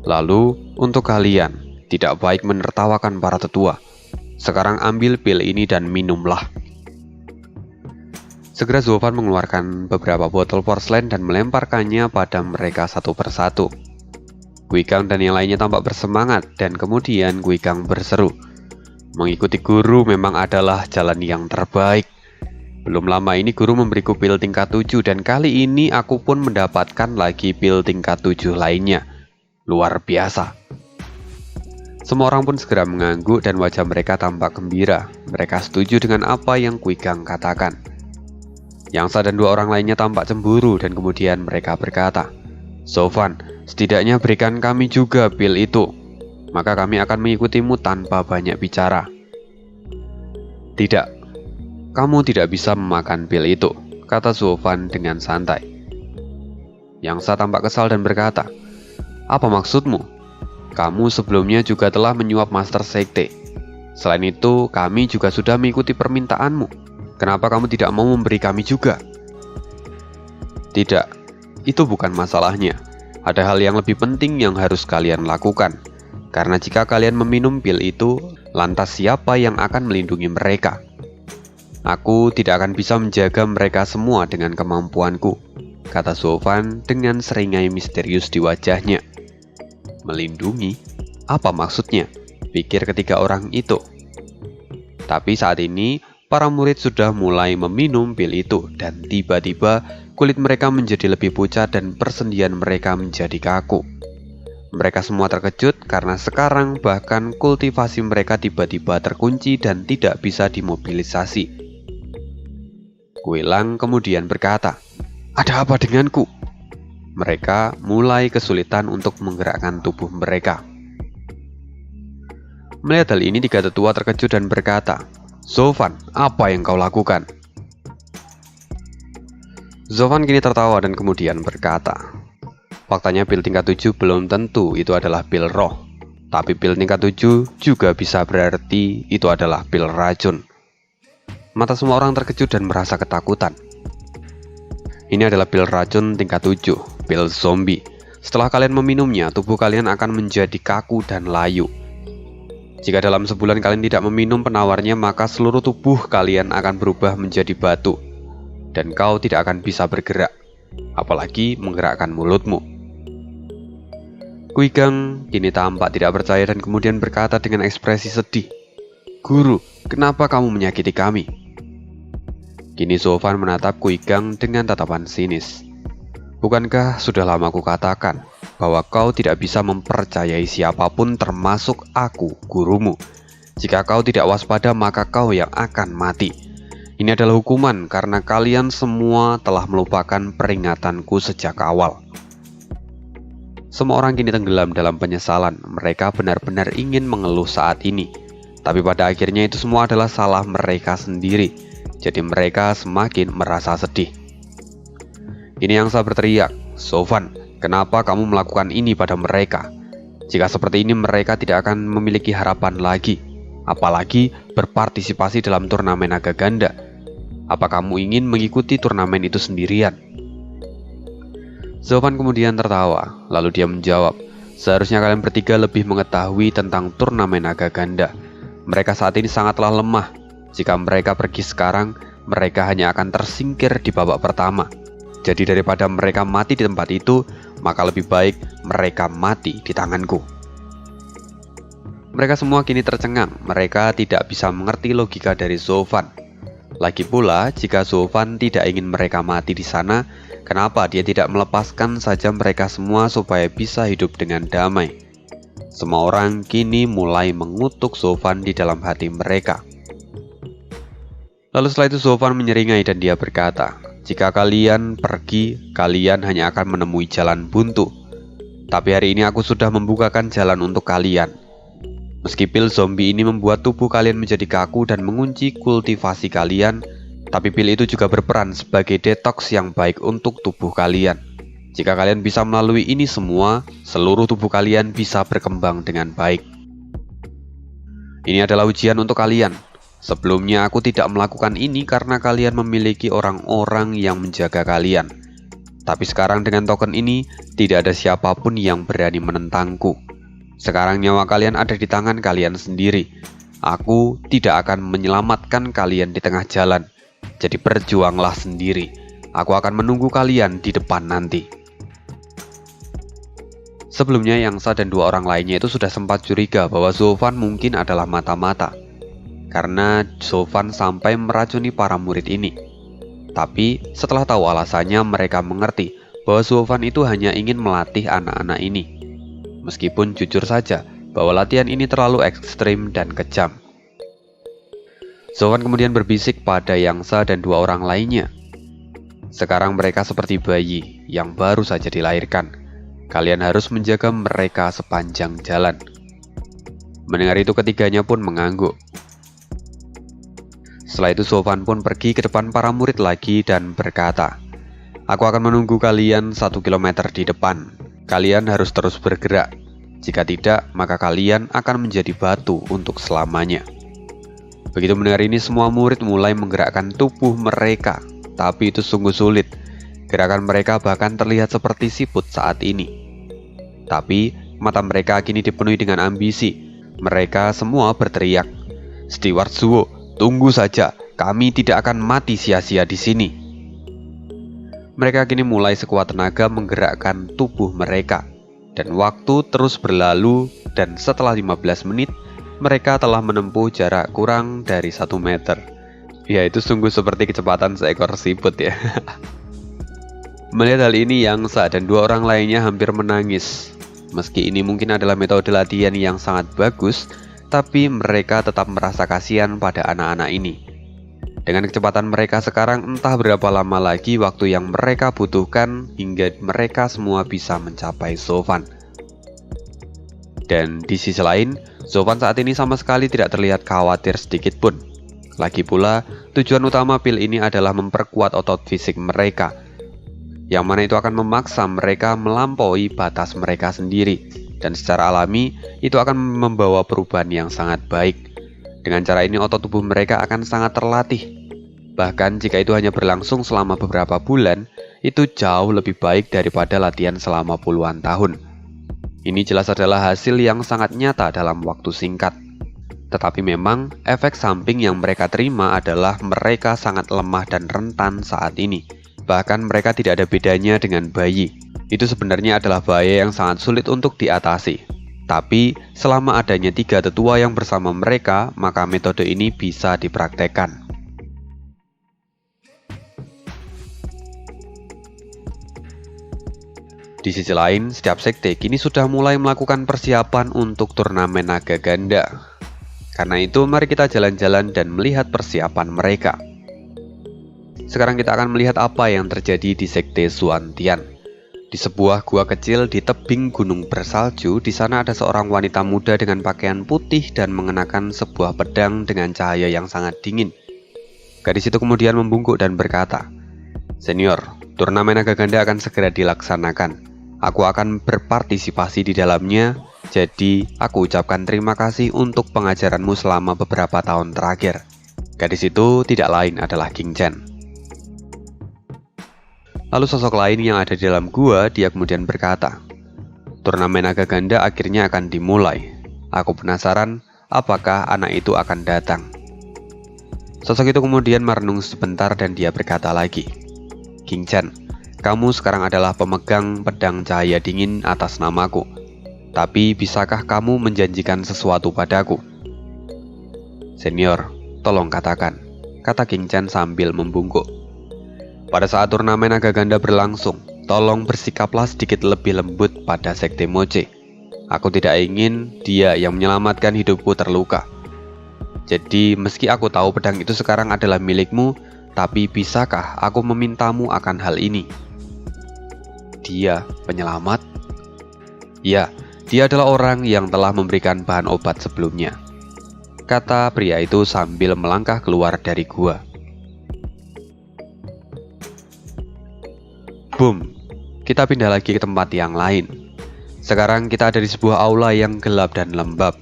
Lalu, untuk kalian, tidak baik menertawakan para tetua. Sekarang ambil pil ini dan minumlah. Segera Zovan mengeluarkan beberapa botol porselen dan melemparkannya pada mereka satu persatu. Guigang dan yang lainnya tampak bersemangat dan kemudian Guigang berseru, mengikuti guru memang adalah jalan yang terbaik. Belum lama ini guru memberiku pil tingkat 7 dan kali ini aku pun mendapatkan lagi pil tingkat 7 lainnya. Luar biasa. Semua orang pun segera mengangguk dan wajah mereka tampak gembira. Mereka setuju dengan apa yang Guigang katakan. Yangsa dan dua orang lainnya tampak cemburu dan kemudian mereka berkata, Zovan, setidaknya berikan kami juga pil itu. Maka kami akan mengikutimu tanpa banyak bicara. Tidak, kamu tidak bisa memakan pil itu, kata Zovan dengan santai. Yangsa tampak kesal dan berkata, apa maksudmu? Kamu sebelumnya juga telah menyuap Master Sekte. Selain itu, kami juga sudah mengikuti permintaanmu. Kenapa kamu tidak mau memberi kami juga? Tidak, itu bukan masalahnya. Ada hal yang lebih penting yang harus kalian lakukan. Karena jika kalian meminum pil itu, lantas siapa yang akan melindungi mereka? Aku tidak akan bisa menjaga mereka semua dengan kemampuanku, kata Zovan dengan seringai misterius di wajahnya. Melindungi? Apa maksudnya? Pikir ketiga orang itu. Tapi saat ini, para murid sudah mulai meminum pil itu dan tiba-tiba kulit mereka menjadi lebih pucat dan persendian mereka menjadi kaku. Mereka semua terkejut karena sekarang bahkan kultivasi mereka tiba-tiba terkunci dan tidak bisa dimobilisasi. Guilang kemudian berkata, ada apa denganku? Mereka mulai kesulitan untuk menggerakkan tubuh mereka. Melihat hal ini, tiga tetua terkejut dan berkata, Zovan, apa yang kau lakukan? Zovan kini tertawa dan kemudian berkata, faktanya pil tingkat 7 belum tentu itu adalah pil roh. Tapi pil tingkat 7 juga bisa berarti itu adalah pil racun. Mata semua orang terkejut dan merasa ketakutan. Ini adalah pil racun tingkat 7, pil zombie. Setelah kalian meminumnya, tubuh kalian akan menjadi kaku dan layu. Jika dalam sebulan kalian tidak meminum penawarnya, maka seluruh tubuh kalian akan berubah menjadi batu. Dan kau tidak akan bisa bergerak, apalagi menggerakkan mulutmu. Guigang kini tampak tidak percaya dan kemudian berkata dengan ekspresi sedih, Guru, kenapa kamu menyakiti kami? Kini Zovan menatap Guigang dengan tatapan sinis. Bukankah sudah lama kukatakan bahwa kau tidak bisa mempercayai siapapun termasuk aku, gurumu. Jika kau tidak waspada, maka kau yang akan mati. Ini adalah hukuman karena kalian semua telah melupakan peringatanku sejak awal. Semua orang kini tenggelam dalam penyesalan. Mereka benar-benar ingin mengeluh saat ini. Tapi pada akhirnya itu semua adalah salah mereka sendiri. Jadi mereka semakin merasa sedih. Ini Yangsa berteriak, Zovan, kenapa kamu melakukan ini pada mereka? Jika seperti ini mereka tidak akan memiliki harapan lagi. Apalagi berpartisipasi dalam turnamen naga ganda. Apa kamu ingin mengikuti turnamen itu sendirian? Zovan kemudian tertawa, lalu dia menjawab, seharusnya kalian bertiga lebih mengetahui tentang turnamen naga ganda. Mereka saat ini sangatlah lemah. Jika mereka pergi sekarang, mereka hanya akan tersingkir di babak pertama. Jadi daripada mereka mati di tempat itu, maka lebih baik mereka mati di tanganku. Mereka semua kini tercengang, mereka tidak bisa mengerti logika dari Zovan. Lagi pula, jika Zovan tidak ingin mereka mati di sana, kenapa dia tidak melepaskan saja mereka semua supaya bisa hidup dengan damai? Semua orang kini mulai mengutuk Zovan di dalam hati mereka. Lalu setelah itu Zovan menyeringai dan dia berkata, "Jika kalian pergi, kalian hanya akan menemui jalan buntu. Tapi hari ini aku sudah membukakan jalan untuk kalian. Meski pil zombie ini membuat tubuh kalian menjadi kaku dan mengunci kultivasi kalian, tapi pil itu juga berperan sebagai detoks yang baik untuk tubuh kalian. Jika kalian bisa melalui ini semua, seluruh tubuh kalian bisa berkembang dengan baik. Ini adalah ujian untuk kalian. Sebelumnya aku tidak melakukan ini karena kalian memiliki orang-orang yang menjaga kalian. Tapi sekarang dengan token ini, tidak ada siapapun yang berani menentangku. Sekarang nyawa kalian ada di tangan kalian sendiri. Aku tidak akan menyelamatkan kalian di tengah jalan. Jadi berjuanglah sendiri. Aku akan menunggu kalian di depan nanti." Sebelumnya Yangsa dan dua orang lainnya itu sudah sempat curiga bahwa Zovan mungkin adalah mata-mata, karena Zovan sampai meracuni para murid ini. Tapi setelah tahu alasannya, mereka mengerti bahwa Zovan itu hanya ingin melatih anak-anak ini. Meskipun jujur saja bahwa latihan ini terlalu ekstrim dan kejam. Zovan kemudian berbisik pada Yangsa dan dua orang lainnya. "Sekarang mereka seperti bayi yang baru saja dilahirkan. Kalian harus menjaga mereka sepanjang jalan." Mendengar itu ketiganya pun mengangguk. Setelah itu Zovan pun pergi ke depan para murid lagi dan berkata, "Aku akan menunggu kalian 1 kilometer di depan. Kalian harus terus bergerak. Jika tidak, maka kalian akan menjadi batu untuk selamanya." Begitu mendengar ini, semua murid mulai menggerakkan tubuh mereka. Tapi itu sungguh sulit. Gerakan mereka bahkan terlihat seperti siput saat ini. Tapi mata mereka kini dipenuhi dengan ambisi. Mereka semua berteriak, "Steward Zuo, tunggu saja. Kami tidak akan mati sia-sia di sini." Mereka kini mulai sekuat tenaga menggerakkan tubuh mereka. Dan waktu terus berlalu, dan setelah 15 menit, mereka telah menempuh jarak kurang dari 1 meter. Ya, itu sungguh seperti kecepatan seekor siput ya. Melihat hal ini, Yangsa dan dua orang lainnya hampir menangis. Meski ini mungkin adalah metode latihan yang sangat bagus, tapi mereka tetap merasa kasihan pada anak-anak ini. Dengan kecepatan mereka sekarang, entah berapa lama lagi waktu yang mereka butuhkan hingga mereka semua bisa mencapai Zovan. Dan di sisi lain, Zovan saat ini sama sekali tidak terlihat khawatir sedikit pun. Lagi pula, tujuan utama pil ini adalah memperkuat otot fisik mereka, yang mana itu akan memaksa mereka melampaui batas mereka sendiri, dan secara alami itu akan membawa perubahan yang sangat baik. Dengan cara ini otot tubuh mereka akan sangat terlatih. Bahkan jika itu hanya berlangsung selama beberapa bulan, itu jauh lebih baik daripada latihan selama puluhan tahun. Ini jelas adalah hasil yang sangat nyata dalam waktu singkat. Tetapi memang efek samping yang mereka terima adalah mereka sangat lemah dan rentan saat ini. Bahkan mereka tidak ada bedanya dengan bayi. Itu sebenarnya adalah bahaya yang sangat sulit untuk diatasi. Tapi selama adanya 3 tetua yang bersama mereka, maka metode ini bisa dipraktekkan. Di sisi lain, setiap sekte kini sudah mulai melakukan persiapan untuk turnamen naga ganda. Karena itu, mari kita jalan-jalan dan melihat persiapan mereka. Sekarang kita akan melihat apa yang terjadi di sekte Xuantian. Di sebuah gua kecil di tebing gunung bersalju, di sana ada seorang wanita muda dengan pakaian putih dan mengenakan sebuah pedang dengan cahaya yang sangat dingin. Gadis itu kemudian membungkuk dan berkata, "Senior, turnamen naga ganda akan segera dilaksanakan. Aku akan berpartisipasi di dalamnya, jadi aku ucapkan terima kasih untuk pengajaranmu selama beberapa tahun terakhir." Gadis itu tidak lain adalah King Chen. Lalu sosok lain yang ada di dalam gua, dia kemudian berkata, "Turnamen naga ganda akhirnya akan dimulai. Aku penasaran apakah anak itu akan datang." Sosok itu kemudian merenung sebentar dan dia berkata lagi, "King Chan, kamu sekarang adalah pemegang pedang cahaya dingin atas namaku. Tapi bisakah kamu menjanjikan sesuatu padaku?" "Senior, tolong katakan," kata King Chan sambil membungkuk. "Pada saat turnamen naga ganda berlangsung, tolong bersikaplah sedikit lebih lembut pada Sekte Moche. Aku tidak ingin dia yang menyelamatkan hidupku terluka. Jadi meski aku tahu pedang itu sekarang adalah milikmu, tapi bisakah aku memintamu akan hal ini?" "Dia penyelamat?" "Ya, dia adalah orang yang telah memberikan bahan obat sebelumnya," kata pria itu sambil melangkah keluar dari gua. Boom, kita pindah lagi ke tempat yang lain. Sekarang kita ada di sebuah aula yang gelap dan lembab.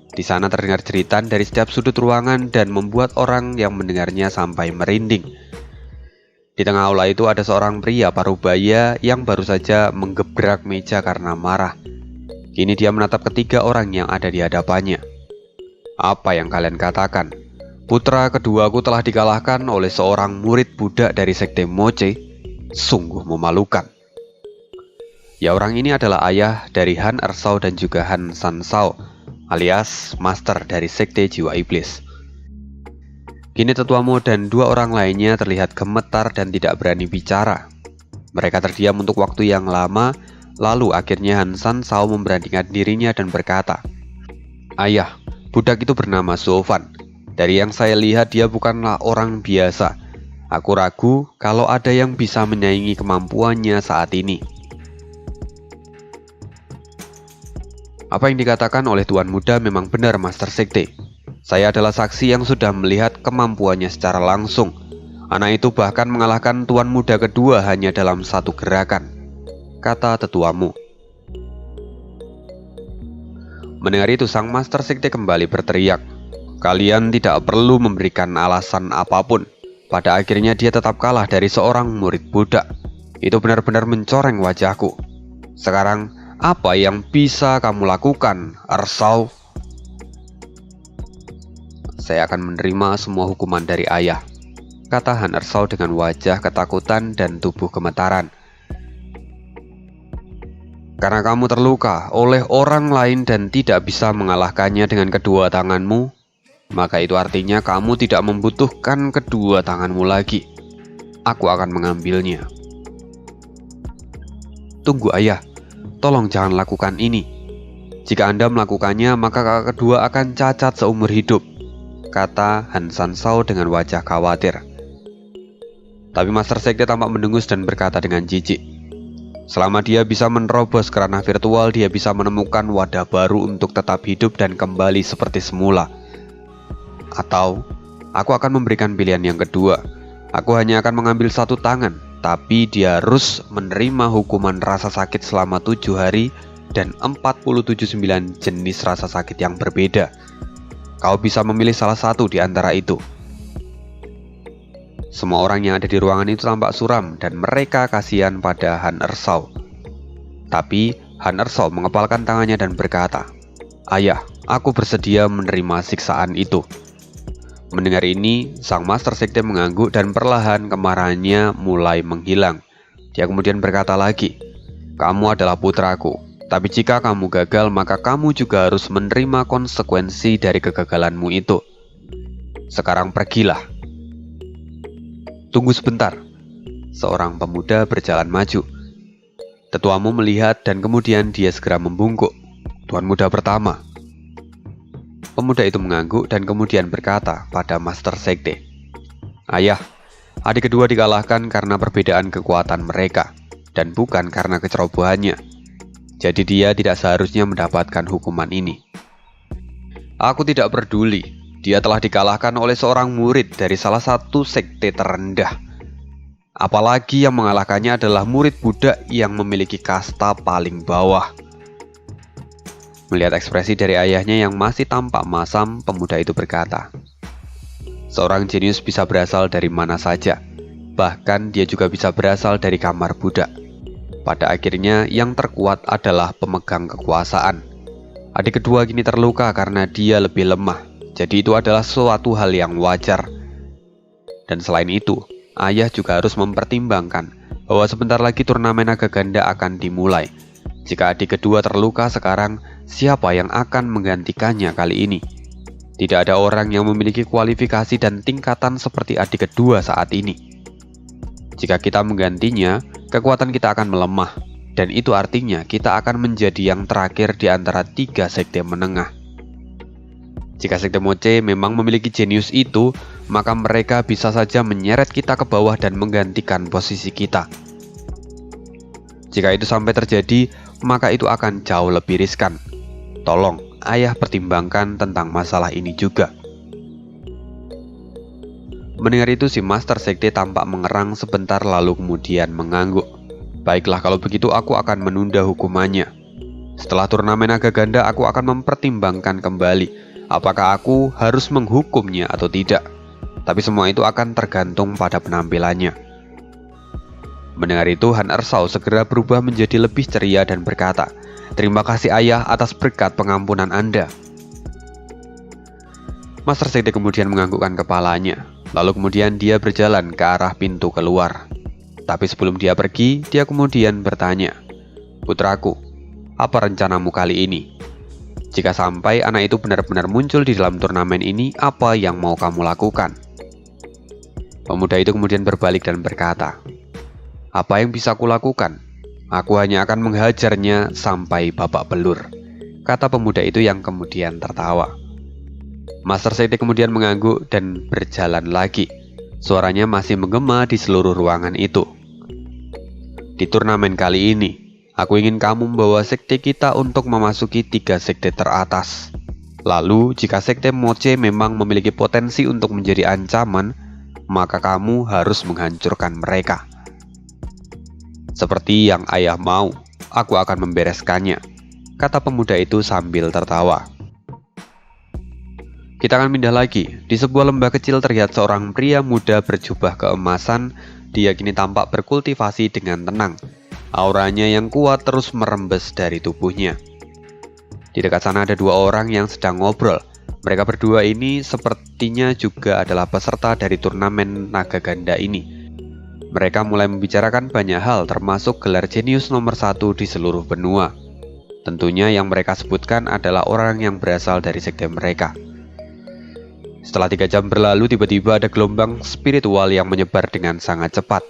Di sana terdengar jeritan dari setiap sudut ruangan dan membuat orang yang mendengarnya sampai merinding. Di tengah aula itu ada seorang pria parubaya yang baru saja menggebrak meja karena marah. Kini dia menatap ketiga orang yang ada di hadapannya. "Apa yang kalian katakan? Putra keduaku telah dikalahkan oleh seorang murid budak dari Sekte Moche. Sungguh memalukan." Ya, orang ini adalah ayah dari Han Ersao dan juga Han Sansao, alias master dari Sekte Jiwa Iblis. Kini tetuamu dan dua orang lainnya terlihat gemetar dan tidak berani bicara. Mereka terdiam untuk waktu yang lama, lalu akhirnya Han Sansao memberanikan dirinya dan berkata, "Ayah, budak itu bernama Sofan. Dari yang saya lihat dia bukanlah orang biasa. Aku ragu kalau ada yang bisa menyaingi kemampuannya saat ini." "Apa yang dikatakan oleh Tuan Muda memang benar, Master Sekte. Saya adalah saksi yang sudah melihat kemampuannya secara langsung. Anak itu bahkan mengalahkan Tuan Muda kedua hanya dalam satu gerakan," kata tetuamu. Mendengar itu, sang Master Sekte kembali berteriak, "Kalian tidak perlu memberikan alasan apapun. Pada akhirnya dia tetap kalah dari seorang murid budak. Itu benar-benar mencoreng wajahku. Sekarang, apa yang bisa kamu lakukan, Ersao?" "Saya akan menerima semua hukuman dari ayah," kata Han Ersao dengan wajah ketakutan dan tubuh gemetaran. "Karena kamu terluka oleh orang lain dan tidak bisa mengalahkannya dengan kedua tanganmu, maka itu artinya kamu tidak membutuhkan kedua tanganmu lagi. Aku akan mengambilnya." "Tunggu ayah, tolong jangan lakukan ini. Jika Anda melakukannya, maka kakak kedua akan cacat seumur hidup," kata Han Sansao dengan wajah khawatir. Tapi Master Sekte tampak mendengus dan berkata dengan jijik, "Selama dia bisa menerobos ke ranah virtual, dia bisa menemukan wadah baru untuk tetap hidup dan kembali seperti semula. Atau, aku akan memberikan pilihan yang kedua. Aku hanya akan mengambil satu tangan, tapi dia harus menerima hukuman rasa sakit selama 7 hari dan 47 jenis rasa sakit yang berbeda. Kau bisa memilih salah satu di antara itu." Semua orang yang ada di ruangan itu tampak suram dan mereka kasihan pada Han Ersao. Tapi Han Ersao mengepalkan tangannya dan berkata, "Ayah, aku bersedia menerima siksaan itu." Mendengar ini, sang Master Sekte mengangguk dan perlahan kemarahannya mulai menghilang. Dia kemudian berkata lagi, "Kamu adalah putraku, tapi jika kamu gagal maka kamu juga harus menerima konsekuensi dari kegagalanmu itu. Sekarang pergilah." "Tunggu sebentar." Seorang pemuda berjalan maju. Tetuamu melihat dan kemudian dia segera membungkuk. "Tuan muda pertama." Pemuda itu mengangguk dan kemudian berkata pada Master Sekte, "Ayah, adik kedua dikalahkan karena perbedaan kekuatan mereka, dan bukan karena kecerobohannya. Jadi dia tidak seharusnya mendapatkan hukuman ini. Aku tidak peduli, dia telah dikalahkan oleh seorang murid dari salah satu sekte terendah. Apalagi yang mengalahkannya adalah murid budak yang memiliki kasta paling bawah." Melihat ekspresi dari ayahnya yang masih tampak masam, pemuda itu berkata, "Seorang jenius bisa berasal dari mana saja. Bahkan dia juga bisa berasal dari kamar budak. Pada akhirnya yang terkuat adalah pemegang kekuasaan. Adik kedua kini terluka karena dia lebih lemah. Jadi itu adalah suatu hal yang wajar. Dan selain itu, ayah juga harus mempertimbangkan bahwa sebentar lagi turnamen naga ganda akan dimulai. Jika adik kedua terluka sekarang, siapa yang akan menggantikannya kali ini? Tidak ada orang yang memiliki kualifikasi dan tingkatan seperti adik kedua saat ini. Jika kita menggantinya, kekuatan kita akan melemah, dan itu artinya kita akan menjadi yang terakhir di antara 3 sekte menengah. Jika sekte Moche memang memiliki jenius itu, maka mereka bisa saja menyeret kita ke bawah dan menggantikan posisi kita. Jika itu sampai terjadi, maka itu akan jauh lebih riskan. Tolong, ayah pertimbangkan tentang masalah ini juga. Mendengar itu, si Master Sekte tampak mengerang sebentar lalu kemudian mengangguk. Baiklah, kalau begitu aku akan menunda hukumannya. Setelah turnamen naga ganda, aku akan mempertimbangkan kembali apakah aku harus menghukumnya atau tidak. Tapi semua itu akan tergantung pada penampilannya. Mendengar itu, Han Ersao segera berubah menjadi lebih ceria dan berkata, "Terima kasih ayah atas berkat pengampunan Anda." Master Sekte kemudian menganggukkan kepalanya. Lalu kemudian dia berjalan ke arah pintu keluar. Tapi sebelum dia pergi, dia kemudian bertanya, "Putraku, apa rencanamu kali ini? Jika sampai anak itu benar-benar muncul di dalam turnamen ini, apa yang mau kamu lakukan?" Pemuda itu kemudian berbalik dan berkata, "Apa yang bisa kulakukan? Aku hanya akan menghajarnya sampai babak belur," kata pemuda itu yang kemudian tertawa. Master Sekte kemudian mengangguk dan berjalan lagi. Suaranya masih menggema di seluruh ruangan itu. "Di turnamen kali ini, aku ingin kamu membawa sekte kita untuk memasuki 3 sekte teratas. Lalu, jika sekte Moche memang memiliki potensi untuk menjadi ancaman, maka kamu harus menghancurkan mereka. Seperti yang ayah mau, aku akan membereskannya," kata pemuda itu sambil tertawa. Kita akan pindah lagi. Di sebuah lembah kecil terlihat seorang pria muda berjubah keemasan. Dia kini tampak berkultivasi dengan tenang. Auranya yang kuat terus merembes dari tubuhnya. Di dekat sana ada 2 orang yang sedang ngobrol. Mereka berdua ini sepertinya juga adalah peserta dari turnamen naga ganda ini. Mereka mulai membicarakan banyak hal termasuk gelar jenius nomor 1 di seluruh benua. Tentunya yang mereka sebutkan adalah orang yang berasal dari sekte mereka. Setelah 3 jam berlalu, tiba-tiba ada gelombang spiritual yang menyebar dengan sangat cepat.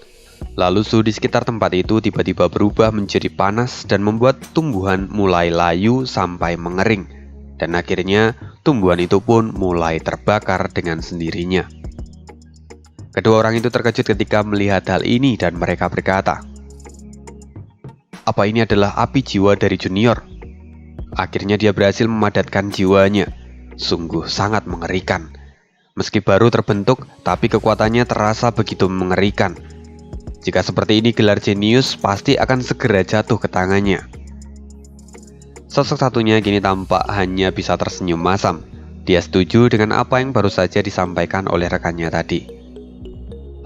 Lalu suhu di sekitar tempat itu tiba-tiba berubah menjadi panas dan membuat tumbuhan mulai layu sampai mengering. Dan akhirnya tumbuhan itu pun mulai terbakar dengan sendirinya. Kedua orang itu terkejut ketika melihat hal ini dan mereka berkata, "Apa ini adalah api jiwa dari Junior?" Akhirnya dia berhasil memadatkan jiwanya. Sungguh sangat mengerikan. Meski baru terbentuk, tapi kekuatannya terasa begitu mengerikan. Jika seperti ini, gelar jenius pasti akan segera jatuh ke tangannya. Sosok satunya kini tampak hanya bisa tersenyum masam. Dia setuju dengan apa yang baru saja disampaikan oleh rekannya tadi.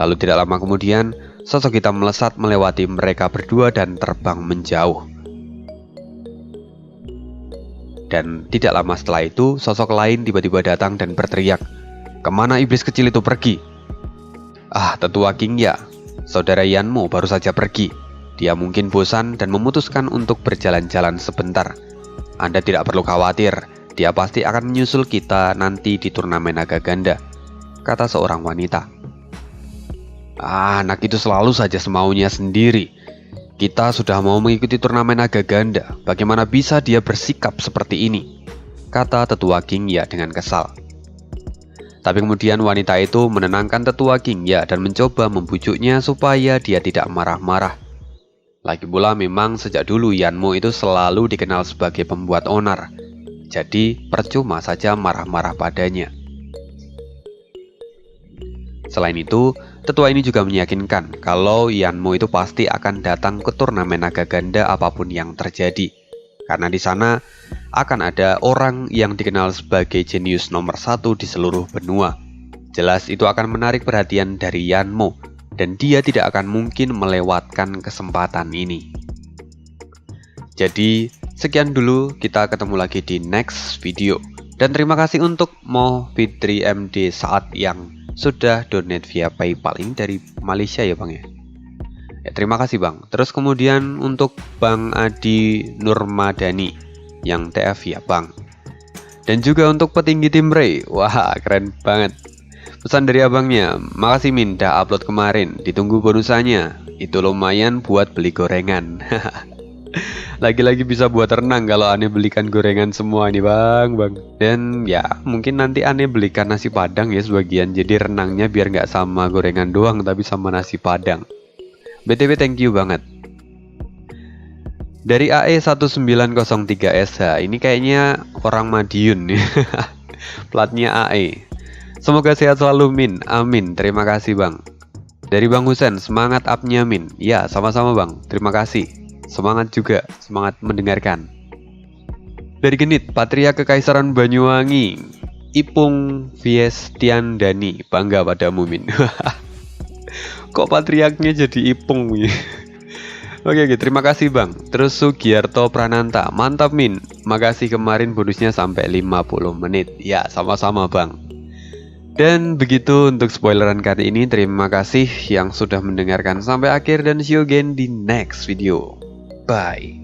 Lalu tidak lama kemudian, sosok hitam melesat melewati mereka berdua dan terbang menjauh. Dan tidak lama setelah itu, sosok lain tiba-tiba datang dan berteriak, "Kemana iblis kecil itu pergi?" "Ah, tetua King Ya, saudara Yanmo baru saja pergi. Dia mungkin bosan dan memutuskan untuk berjalan-jalan sebentar. Anda tidak perlu khawatir, dia pasti akan menyusul kita nanti di turnamen naga ganda," kata seorang wanita. "Ah, anak itu selalu saja semaunya sendiri. Kita sudah mau mengikuti turnamen naga ganda, bagaimana bisa dia bersikap seperti ini?" kata tetua King Ya dengan kesal. Tapi kemudian wanita itu menenangkan tetua King Ya dan mencoba membujuknya supaya dia tidak marah-marah. Lagi pula memang sejak dulu Yanmo itu selalu dikenal sebagai pembuat onar. Jadi percuma saja marah-marah padanya. Selain itu, tetua ini juga meyakinkan kalau Yanmo itu pasti akan datang ke turnamen naga ganda apapun yang terjadi. Karena di sana akan ada orang yang dikenal sebagai jenius nomor 1 di seluruh benua. Jelas itu akan menarik perhatian dari Yanmo, dan dia tidak akan mungkin melewatkan kesempatan ini. Jadi, sekian dulu, kita ketemu lagi di next video. Dan terima kasih untuk Mo Fitri MD saat yang sudah donate via PayPal. Ini dari Malaysia ya Bang ya. Ya, terima kasih Bang. Terus kemudian untuk Bang Adi Nurmadani yang TF ya Bang. Dan juga untuk petinggi tim Ray. Wah, keren banget. Pesan dari abangnya, makasih Min, dah upload kemarin. Ditunggu bonusannya. Itu lumayan buat beli gorengan. Lagi-lagi bisa buat renang kalau aneh belikan gorengan semua nih Bang. Dan ya mungkin nanti aneh belikan nasi padang ya sebagian. Jadi renangnya biar nggak sama gorengan doang tapi sama nasi padang. BTW thank you banget. Dari AE1903SH, ini kayaknya orang Madiun nih. Platnya AE. Semoga sehat selalu Min, amin. Terima kasih Bang. Dari Bang Husen, semangat up-nya Min. Ya, sama-sama Bang, terima kasih. Semangat juga, semangat mendengarkan. Dari Genit, Patria Kekaisaran Banyuwangi, Ipung Fiestian Dani, bangga padamu Min. Kok patriarknya jadi Ipung ya? Oke, terima kasih Bang. Terus Sugiarto Prananta, mantap Min. Makasih kemarin bonusnya sampai 50 menit. Ya, sama-sama Bang. Dan begitu untuk spoileran kali ini. Terima kasih yang sudah mendengarkan sampai akhir dan see you again di next video. Bye.